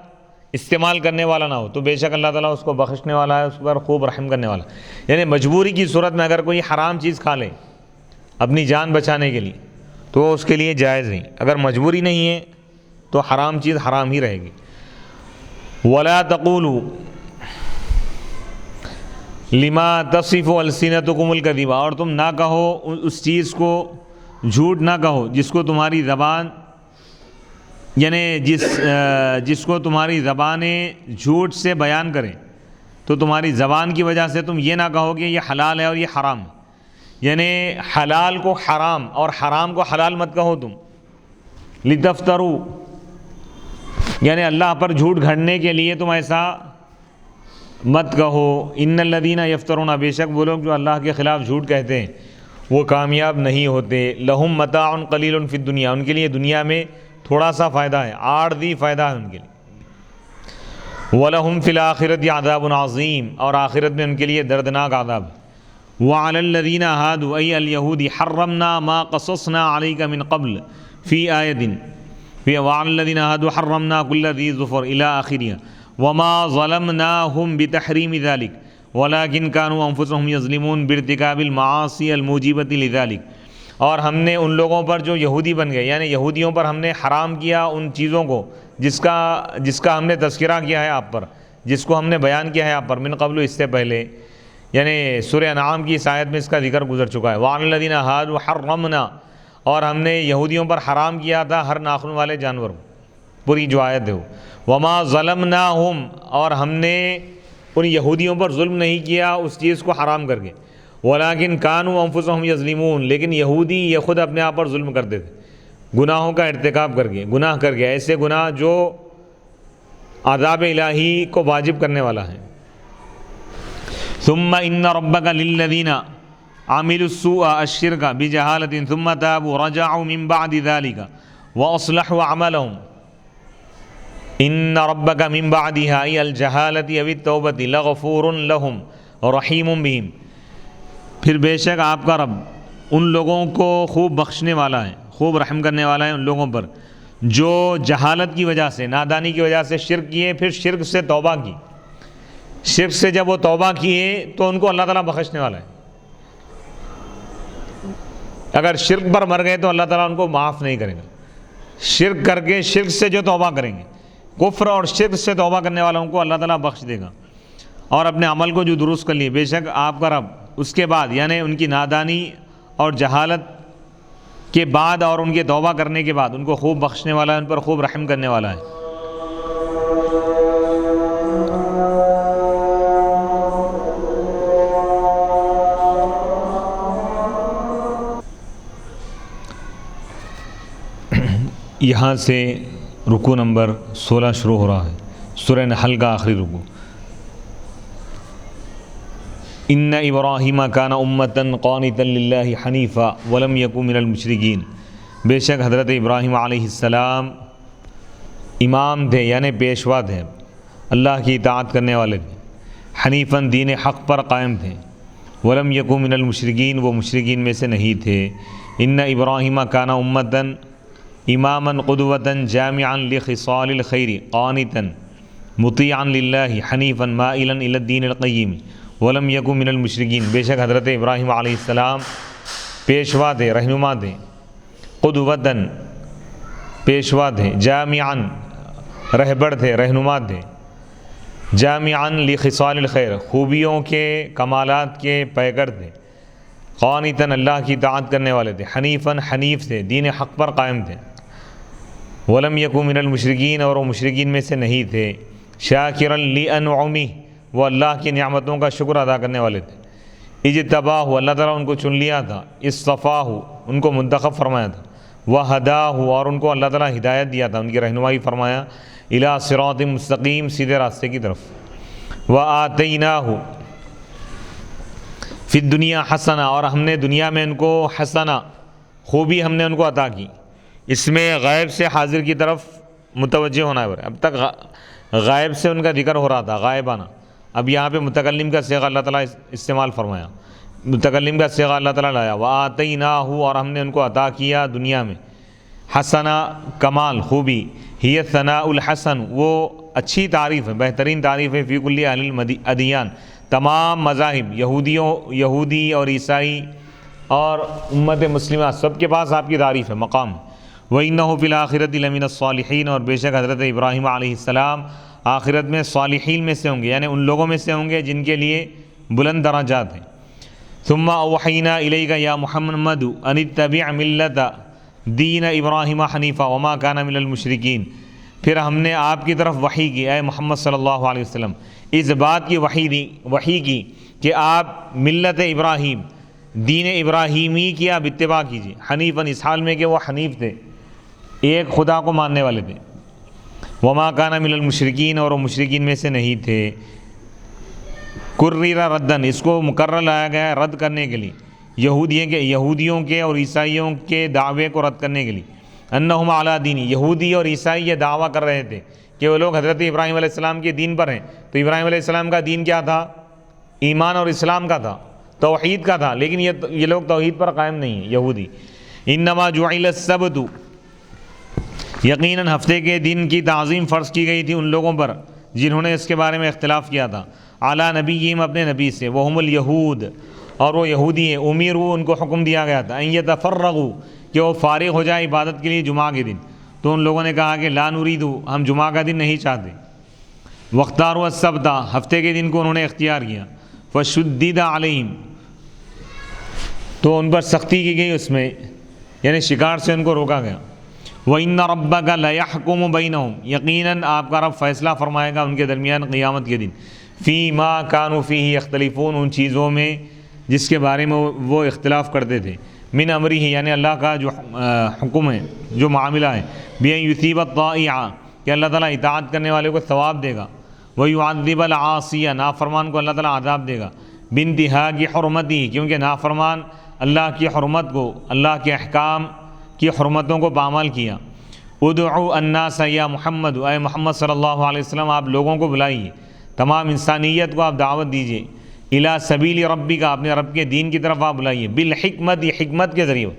استعمال کرنے والا نہ ہو، تو بے شک اللہ تعالیٰ اس کو بخشنے والا ہے، اس پر خوب رحم کرنے والا. یعنی مجبوری کی صورت میں اگر کوئی حرام چیز کھا لے اپنی جان بچانے کے لیے تو وہ اس کے لیے جائز نہیں. اگر مجبوری نہیں ہے تو حرام چیز حرام ہی رہے گی. ولا تقولوا لما تصف السنتکم الکذب، اور تم نہ کہو اس چیز کو، جھوٹ نہ کہو جس کو تمہاری زبان، یعنی جس کو تمہاری زبانیں جھوٹ سے بیان کریں، تو تمہاری زبان کی وجہ سے تم یہ نہ کہو کہ یہ حلال ہے اور یہ حرام ہے. یعنی حلال کو حرام اور حرام کو حلال مت کہو تم. لتفتروا، یعنی اللہ پر جھوٹ گھڑنے کے لیے تم ایسا مت کہو. ان الذین یفترون، بے شک وہ لوگ جو اللہ کے خلاف جھوٹ کہتے ہیں وہ کامیاب نہیں ہوتے. لہم متاع قلیل فی الدنیا، ان کے لیے دنیا میں تھوڑا سا فائدہ ہے، عارضی فائدہ ہے ان کے لیے. وَلَهُمْ فِي الْآخِرَةِ عَذَابٌ عَظِيمٌ، اور آخرت میں ان کے لیے دردناک عذاب. وَعَلَى الَّذِينَ هَادُوا أَيْ الْيَهُودِ حَرَّمْنَا مَا قَصَصْنَا عَلَيْكَ مِنْ قَبْلِ فِي آيَةٍ وَعَلَى الَّذِينَ هَادُوا حَرَّمْنَا كُلَّ ذِي ظُفُرٍ إِلَى آخِرِهَا وَمَا ظَلَمْنَاهُمْ بِتَحْرِيمِ ذَلِكَ وَلَكِنْ كَانُوا أَنفُسَهُمْ يَظْلِمُونَ بِارْتِكَابِ الْمَعَاصِي الْمُوجِبَةِ لِذَلِكَ. اور ہم نے ان لوگوں پر جو یہودی بن گئے، یعنی یہودیوں پر ہم نے حرام کیا ان چیزوں کو جس کا ہم نے تذکرہ کیا ہے آپ پر، جس کو ہم نے بیان کیا ہے آپ پر. من قبل، اس سے پہلے، یعنی سورہ انعام کی اس آیت میں اس کا ذکر گزر چکا ہے. وَعَلَى الَّذِينَ هَادُوا حَرَّمْنَا، اور ہم نے یہودیوں پر حرام کیا تھا ہر ناخن والے جانور کو، پوری جو آیت ہے وہ. وَمَا ظَلَمْنَاهُمْ، اور ہم نے ان یہودیوں پر ظلم نہیں کیا اس چیز کو حرام کر کے. وَلَكِنْ كَانُوا أَنفُسَهُمْ يَظْلِمُونَ، لیکن یہودی یہ خود اپنے آپ پر ظلم کرتے تھے، گناہوں کا ارتکاب کر کے، گناہ کر کے، ایسے گناہ جو عذاب الہی کو واجب کرنے والا ہے. ثُمَّ إِنَّ رَبَّكَ لِلَّذِينَ عَمِلُوا السُّوءَ الشِّرْكَ بِجَهَالَةٍ ثُمَّ تَابُوا رَجَعُوا مِن بَعْدِ ذَلِكَ وَأَصْلَحُوا عَمَلَهُمْ إِنَّ رَبَّكَ مِن بَعْدِهَا أَيْ الْجَهَالَةِ أَوِ التَّوْبَةِ لَغَفُورٌ لَهُمْ رَحِيمٌ بِهِمْ. پھر بے شک آپ کا رب ان لوگوں کو خوب بخشنے والا ہے، خوب رحم کرنے والا ہے ان لوگوں پر جو جہالت کی وجہ سے، نادانی کی وجہ سے شرک کیے، پھر شرک سے توبہ کی. شرک سے جب وہ توبہ کیے تو ان کو اللہ تعالیٰ بخشنے والا ہے. اگر شرک پر مر گئے تو اللہ تعالیٰ ان کو معاف نہیں کرے گا. شرک کر کے، شرک سے جو توبہ کریں گے، کفر اور شرک سے توبہ کرنے والوں کو اللہ تعالیٰ بخش دے گا اور اپنے عمل کو جو درست کر لیے. بے شک آپ کا رب اس کے بعد، یعنی ان کی نادانی اور جہالت کے بعد اور ان کے توبہ کرنے کے بعد ان کو خوب بخشنے والا ہے، ان پر خوب رحم کرنے والا ہے۔ یہاں سے رکوع نمبر 16 شروع ہو رہا ہے، سورہ نحل کا آخری رکوع۔ ان ابراہیم کان امۃ قانتا للہ حنیفا ولم یک من المشرکین، بے شک حضرت ابراہیم علیہ السلام امام تھے یعنی پیشوا تھے، اللہ کی اطاعت کرنے والے تھے، حنیفاً دین حق پر قائم تھے، ولم یک من المشرکین وہ مشرکین میں سے نہیں تھے۔ ان ابراہیم کان امۃ اماما قدوۃ جامعا لخصال الخیر قانتا مطیعا للہ حنیفا مائلا الی الدین القیم ولم یک من المشرکین، بے شک حضرت ابراہیم علیہ السلام پیشوا تھے، رہنما تھے، قدوۃً پیشوا تھے، جامعاً رہبر تھے، رہنما تھے، جامعاً لخصال الخیر خوبیوں کے کمالات کے پیکر تھے، قانتاً اللہ کی اطاعت کرنے والے تھے، حنیفاً حنیف تھے، دین حق پر قائم تھے، ولم یک من المشرکین اور وہ مشرکین میں سے نہیں تھے، شاکرا لانعمہ وہ اللہ کی نعمتوں کا شکر ادا کرنے والے تھے، اجتباہ اللہ تعالیٰ ان کو چن لیا تھا، اصطفاہ ان کو منتخب فرمایا تھا، وہداہ اور ان کو اللہ تعالیٰ ہدایت دیا تھا، ان کی رہنمائی فرمایا، الی صراط مستقیم سیدھے راستے کی طرف، وآتیناہ فی الدنیا حسنہ اور ہم نے دنیا میں ان کو حسنہ خوبی ہم نے ان کو عطا کی۔ اس میں غائب سے حاضر کی طرف متوجہ ہونا ہے، اب تک غائب سے ان کا ذکر ہو رہا تھا، غائبانہ، اب یہاں پہ متکلم کا صیغہ اللہ تعالیٰ استعمال فرمایا، متکلم کا صیغہ اللہ تعالیٰ لایا، وآتیناہ اور ہم نے ان کو عطا کیا دنیا میں، حسنہ کمال خوبی، ہی ثناء الحسن وہ اچھی تعریف ہے، بہترین تعریف ہے، فی کل اہل الادیان تمام مذاہب، یہودی اور عیسائی اور امت مسلمہ سب کے پاس آپ کی تعریف ہے، مقام۔ وَإِنَّهُ فِي الْآخِرَةِ لَمِنَ الصَّالِحِينَ اور بے شک حضرت ابراہیم علیہ السلام آخرت میں صالحین میں سے ہوں گے، یعنی ان لوگوں میں سے ہوں گے جن کے لیے بلند درجات ہیں۔ ثُمَّ أَوْحَيْنَا إِلَيْكَ يَا مُحَمَّدُ أَنِ اتَّبِعْ مِلَّةَ دِينَ إِبْرَاهِيمَ حَنِيفًا وَمَا كَانَ مِنَ الْمُشْرِكِينَ پھر ہم نے آپ کی طرف وحی کی، اے محمد صلی اللہ علیہ وسلم، اس بات کی وحی کی کہ آپ ملت ابراہیم دین ابراہیمی کی آپ اتباع کیجیے، حنیفاً اس حال میں کہ وہ حنیف تھے، ایک خدا کو ماننے والے تھے، وما کان من المشرکین اور وہ مشرکین میں سے نہیں تھے۔ کرر ردن اس کو مکرر لایا گیا ہے رد کرنے کے لیے، یہودیوں کے اور عیسائیوں کے دعوے کو رد کرنے کے لیے، انہم علی دین یہودی اور عیسائی یہ دعویٰ کر رہے تھے کہ وہ لوگ حضرت ابراہیم علیہ السلام کے دین پر ہیں، تو ابراہیم علیہ السلام کا دین کیا تھا؟ ایمان اور اسلام کا تھا، توحید کا تھا، لیکن یہ لوگ توحید پر قائم نہیں ہیں یہودی۔ انما جعل السبت یقیناً ہفتے کے دن کی تعظیم فرض کی گئی تھی ان لوگوں پر جنہوں نے اس کے بارے میں اختلاف کیا تھا، اعلی نبیہم اپنے نبی سے، وہم الیہود اور وہ یہودی ہیں، امروا ان کو حکم دیا گیا تھا، ان یتفرغوا کہ وہ فارغ ہو جائے عبادت کے لیے جمعہ کے دن، تو ان لوگوں نے کہا کہ لا نرید ہم جمعہ کا دن نہیں چاہتے، واختاروا السبت ہفتے کے دن کو انہوں نے اختیار کیا، فشدد علیہم تو ان پر سختی کی گئی اس میں، یعنی شکار سے ان کو روکا گیا۔ وَإِنَّ رَبَّكَ لَيَحْكُمُ بَيْنَهُمْ یقیناً آپ کا رب فیصلہ فرمائے گا ان کے درمیان قیامت کے دن، فی ما كانوا فیہ یختلفون ان چیزوں میں جس کے بارے میں وہ اختلاف کرتے تھے، من امرہ یعنی اللہ کا جو حکم ہے جو معاملہ ہے، بِأَن يُثِيبَ الطَّائِعَ کہ اللہ تعالیٰ اطاعت کرنے والے کو ثواب دے گا، وَيُعَذِّبَ الْعَاصِيَ نافرمان کو اللہ تعالیٰ عذاب دے گا، بِانْتِهَاكِ حُرْمَتِهِ کیونکہ نافرمان اللہ کی حرمت کو، اللہ کے احکام کی حرمتوں کو پامال کیا۔ ادعوا الناس یا محمد اے محمد صلی اللہ علیہ وسلم آپ لوگوں کو بلائیے، تمام انسانیت کو آپ دعوت دیجیے، الی سبیل ربی کا اپنے رب کے دین کی طرف آپ بلائیے، بالحکمت یہ حکمت کے ذریعے،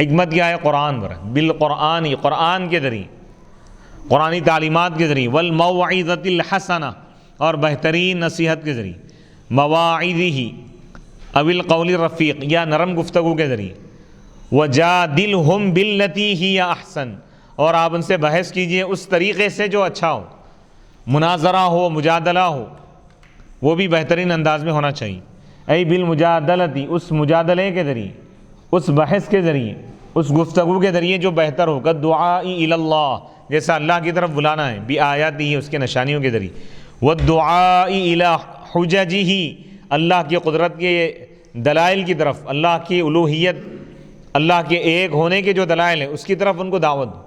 حکمت کیا ہے؟ قرآن پر، بالقرآن قرآن کے ذریعے، قرآنی تعلیمات کے ذریعے، والموعظۃ الحسنہ اور بہترین نصیحت کے ذریعے، مواعظہ او القول الرفیق یا نرم گفتگو کے ذریعے، وجادلہم باللتی ہی احسن اور آپ ان سے بحث کیجئے اس طریقے سے جو اچھا ہو، مناظرہ ہو، مجادلہ ہو، وہ بھی بہترین انداز میں ہونا چاہیے، ای بالمجادلتی اس مجادلے کے ذریعے، اس بحث کے ذریعے، اس گفتگو کے ذریعے جو بہتر ہو، دعاء الی اللہ، جیسا اللہ کی طرف بلانا ہے، بآیاتہ، اس کے نشانیوں کے ذریعے، والدعاء الی حججہ، اللہ کی قدرت کے دلائل کی طرف، اللہ کی الوہیت، اللہ کے ایک ہونے کے جو دلائل ہیں اس کی طرف ان کو دعوت دو،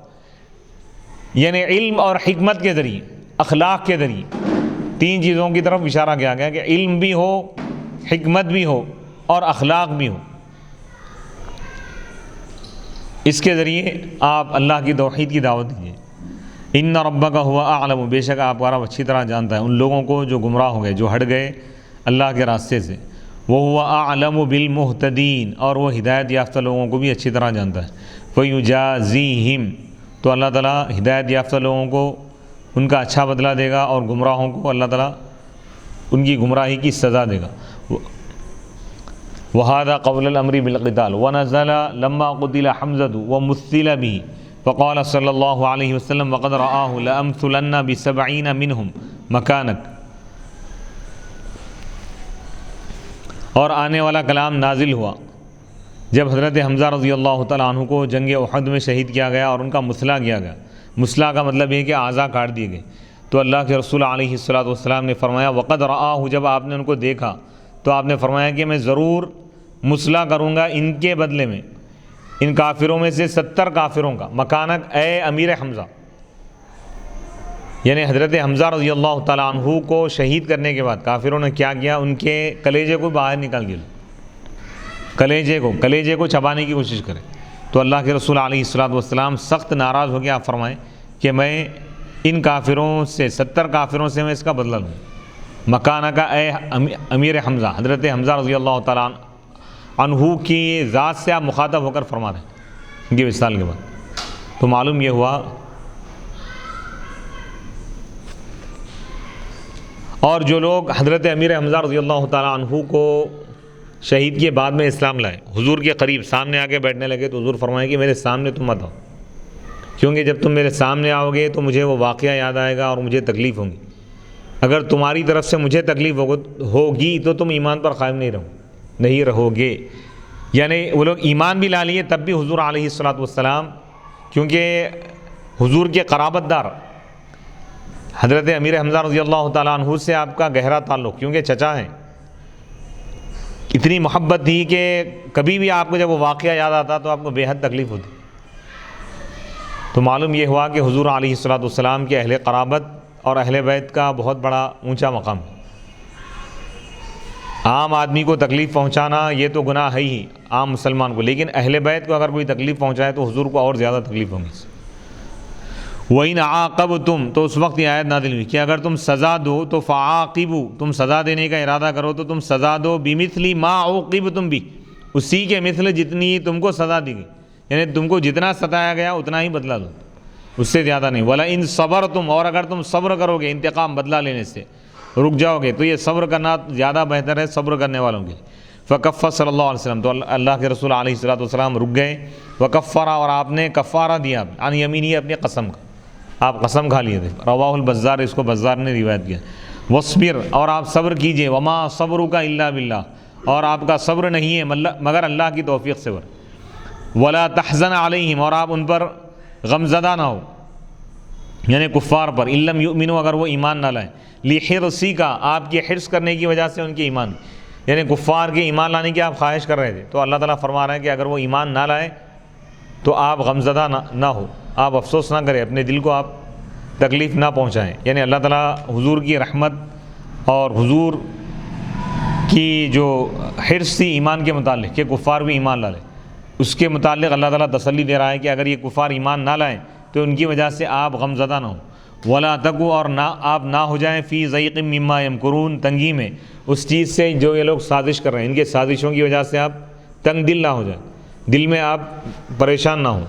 یعنی علم اور حکمت کے ذریعے، اخلاق کے ذریعے، تین چیزوں کی طرف اشارہ کیا گیا کہ علم بھی ہو، حکمت بھی ہو اور اخلاق بھی ہو، اس کے ذریعے آپ اللہ کی توحید کی دعوت دیجیے۔ ان ربک هو اعلم، بے شک آپ کا رب اچھی طرح جانتا ہے ان لوگوں کو جو گمراہ ہو گئے، جو ہٹ گئے اللہ کے راستے سے، وهو اعلم بالمهتدین، اور وہ ہدایت یافتہ لوگوں کو بھی اچھی طرح جانتا ہے، فیجازیہم، تو اللہ تعالیٰ ہدایت یافتہ لوگوں کو ان کا اچھا بدلہ دے گا، اور گمراہوں کو اللہ تعالیٰ ان کی گمراہی کی سزا دے گا۔ وَهَذَا قَوْلُ الْأَمْرِ بِالْقِتَالِ وَنَزَلَ لَمَّا قُتِلَ حَمْزَةُ وَمُثِّلَ بِهِ فَقَالَ صلی اللہ علیہ وسلم وَقَدْ رَآهُ لَأَمْثُلَنَّ بِسَبْعِينَ مِنْهُمْ مَكَانَكَ، اور آنے والا کلام نازل ہوا جب حضرت حمزہ رضی اللہ تعالیٰ عنہ کو جنگ احد میں شہید کیا گیا اور ان کا مسلح کیا گیا۔ مسلح کا مطلب یہ کہ اعضاء کاٹ دیے گئے، تو اللہ کے رسول علیہ الصلوۃ والسلام نے فرمایا وقد رآہ، جب آپ نے ان کو دیکھا تو آپ نے فرمایا کہ میں ضرور مسلح کروں گا ان کے بدلے میں، ان کافروں میں سے 70 کافروں کا، مکانک اے امیر حمزہ، یعنی حضرت حمزہ رضی اللہ تعالیٰ عنہ کو شہید کرنے کے بعد کافروں نے کیا کیا، ان کے کلیجے کو باہر نکال دیا، کلیجے کو چبانے کی کوشش کرے، تو اللہ کے رسول علیہ الصلوۃ والسلام سخت ناراض ہو کے آپ فرمائیں کہ میں ان کافروں سے 70 کافروں سے میں اس کا بدلہ لوں، مکانہ کا اے امیر حمزہ، حضرت حمزہ رضی اللہ تعالیٰ عنہ کی ذات سے آپ مخاطب ہو کر فرما رہے ہیں ان کی وصال کے بعد۔ تو معلوم یہ ہوا، اور جو لوگ حضرت امیر حمزہ رضی اللہ تعالیٰ عنہ کو شہید کے بعد میں اسلام لائے، حضور کے قریب سامنے آ کے بیٹھنے لگے، تو حضور فرمائے کہ میرے سامنے تم مت آؤ، کیونکہ جب تم میرے سامنے آؤ گے تو مجھے وہ واقعہ یاد آئے گا اور مجھے تکلیف ہوگی، اگر تمہاری طرف سے مجھے تکلیف ہوگی تو تم ایمان پر قائم نہیں رہو گے، یعنی وہ لوگ ایمان بھی لا لیے تب بھی حضور علیہ الصلوۃ والسلام، کیونکہ حضور کے قرابت دار حضرت امیر حمزہ رضی اللہ تعالیٰ عنہ سے آپ کا گہرا تعلق، کیونکہ چچا ہیں، اتنی محبت تھی کہ کبھی بھی آپ کو جب وہ واقعہ یاد آتا تو آپ کو بے حد تکلیف ہوتی۔ تو معلوم یہ ہوا کہ حضور علیہ الصلوۃ والسلام کے اہل قرابت اور اہل بیت کا بہت بڑا اونچا مقام ہے۔ عام آدمی کو تکلیف پہنچانا یہ تو گناہ ہے ہی عام مسلمان کو، لیکن اہل بیت کو اگر کوئی تکلیف پہنچائے تو حضور کو اور زیادہ تکلیف ہوگی۔ وَإِنْ عَاقَبْتُمْ، تو اس وقت یہ آیت نازل ہوئی کہ اگر تم سزا دو تو فَعَاقِبُوا، تم سزا دینے کا ارادہ کرو تو تم سزا دو بِمِثْلِ مَا عُوقِبْتُمْ بِهِ، اسی کے مثل جتنی تم کو سزا دی گئی، یعنی تم کو جتنا ستایا گیا اتنا ہی بدلہ دو، اس سے زیادہ نہیں۔ وَلَئِنْ صَبَرْتُمْ، اور اگر تم صبر کرو گے انتقام بدلہ لینے سے رک جاؤ گے تو یہ صبر کرنا زیادہ بہتر ہے صبر کرنے والوں کے۔ فَكَفَّ صلی اللہ علیہ وسلم، تو اللہ کے رسول علیہ الصلوۃ والسلام رک گئے، وَكَفَّرَ، اور آپ نے کفارہ دیا عن یمینہ، اپنی قسم کا، آپ قسم کھا لیے تھے۔ رواہ البزار، اس کو بزار نے روایت کیا۔ وَاصْبِرْ، اور آپ صبر کیجئے، وَمَا صَبْرُكَ إِلَّا بِاللَّهِ، اور آپ کا صبر نہیں ہے مگر اللہ کی توفیق سے۔ وَلَا تَحْزَنْ عَلَيْهِمْ، اور آپ ان پر غمزدہ نہ ہو، یعنی کفار پر، إِن لَّمْ يُؤْمِنُوا، اگر وہ ایمان نہ لائیں، لِحِرْصِكَ، آپ کی حرص کرنے کی وجہ سے ان کے ایمان، یعنی کفار کے ایمان لانے کی آپ خواہش کر رہے تھے، تو اللہ تعالیٰ فرما رہے ہیں کہ اگر وہ ایمان نہ لائے تو آپ غمزدہ نہ ہو، آپ افسوس نہ کریں، اپنے دل کو آپ تکلیف نہ پہنچائیں، یعنی اللہ تعالیٰ حضور کی رحمت اور حضور کی جو حرص تھی ایمان کے متعلق کہ کفار بھی ایمان لا لیں، اس کے متعلق اللہ تعالیٰ تسلی دے رہا ہے کہ اگر یہ کفار ایمان نہ لائیں تو ان کی وجہ سے آپ غمزدہ نہ ہوں۔ وَلَا تَكُوا، اور آپ نہ ہو جائیں فِي ضَيْقٍ مِّمَّا يَمْكُرُونَ، تنگی میں اس چیز سے جو یہ لوگ سازش کر رہے ہیں، ان کے سازشوں کی وجہ سے آپ تنگ دل نہ ہو جائیں، دل میں آپ پریشان نہ ہوں۔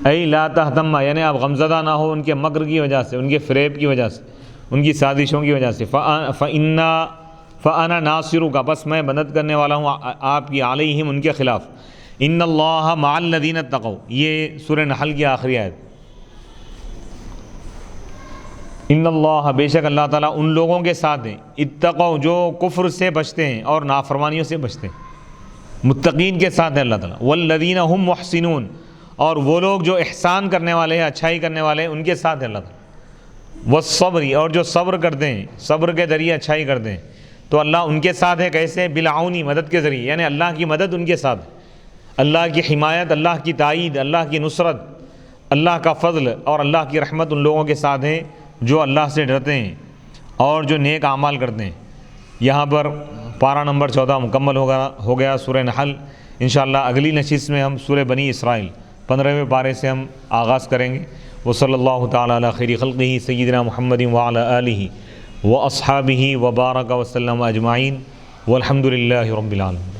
اَيْ لَا تَهْتَمَّ، یعنی آپ غمزدہ نہ ہو ان کے مکر کی وجہ سے، ان کے فریب کی وجہ سے، ان کی سازشوں کی وجہ سے۔ فَأَنَا نَاصِرُكَ، بس میں مدد کرنے والا ہوں آپ کی، علیہم، ان کے خلاف۔ إِنَّ اللَّهَ مَعَ الَّذِينَ اتَّقَوْا، یہ سورہ نحل کی آخری آیت۔ ان اللہ، بے شک اللہ تعالیٰ ان لوگوں کے ساتھ ہیں، اتقوا، جو کفر سے بچتے ہیں اور نافرمانیوں سے بچتے ہیں، متقین کے ساتھ ہے اللہ تعالیٰ۔ والذین هم محسنون، اور وہ لوگ جو احسان کرنے والے ہیں، اچھائی کرنے والے ہیں، ان کے ساتھ ہے اللہ تعالیٰ۔ والصبری، اور جو صبر کرتے ہیں، صبر کے ذریعے اچھائی کرتے ہیں، تو اللہ ان کے ساتھ ہے۔ کیسے؟ بالعونی، مدد کے ذریعے، یعنی اللہ کی مدد ان کے ساتھ ہے، اللہ کی حمایت، اللہ کی تائید، اللہ کی نصرت، اللہ کا فضل اور اللہ کی رحمت ان لوگوں کے ساتھ ہے جو اللہ سے ڈرتے ہیں اور جو نیک اعمال کرتے ہیں۔ یہاں پر پارہ نمبر 14 مکمل ہو گیا سورہ نحل۔ انشاءاللہ اگلی نشست میں ہم سورہ بنی اسرائیل 15ویں پارے سے ہم آغاز کریں گے۔ وصلی اللہ تعالیٰ علی خیر خلقہ سیدنا محمد وعلی آلہ واصحابہ وبارک وسلم اجمعین والحمد للہ رب العالمین۔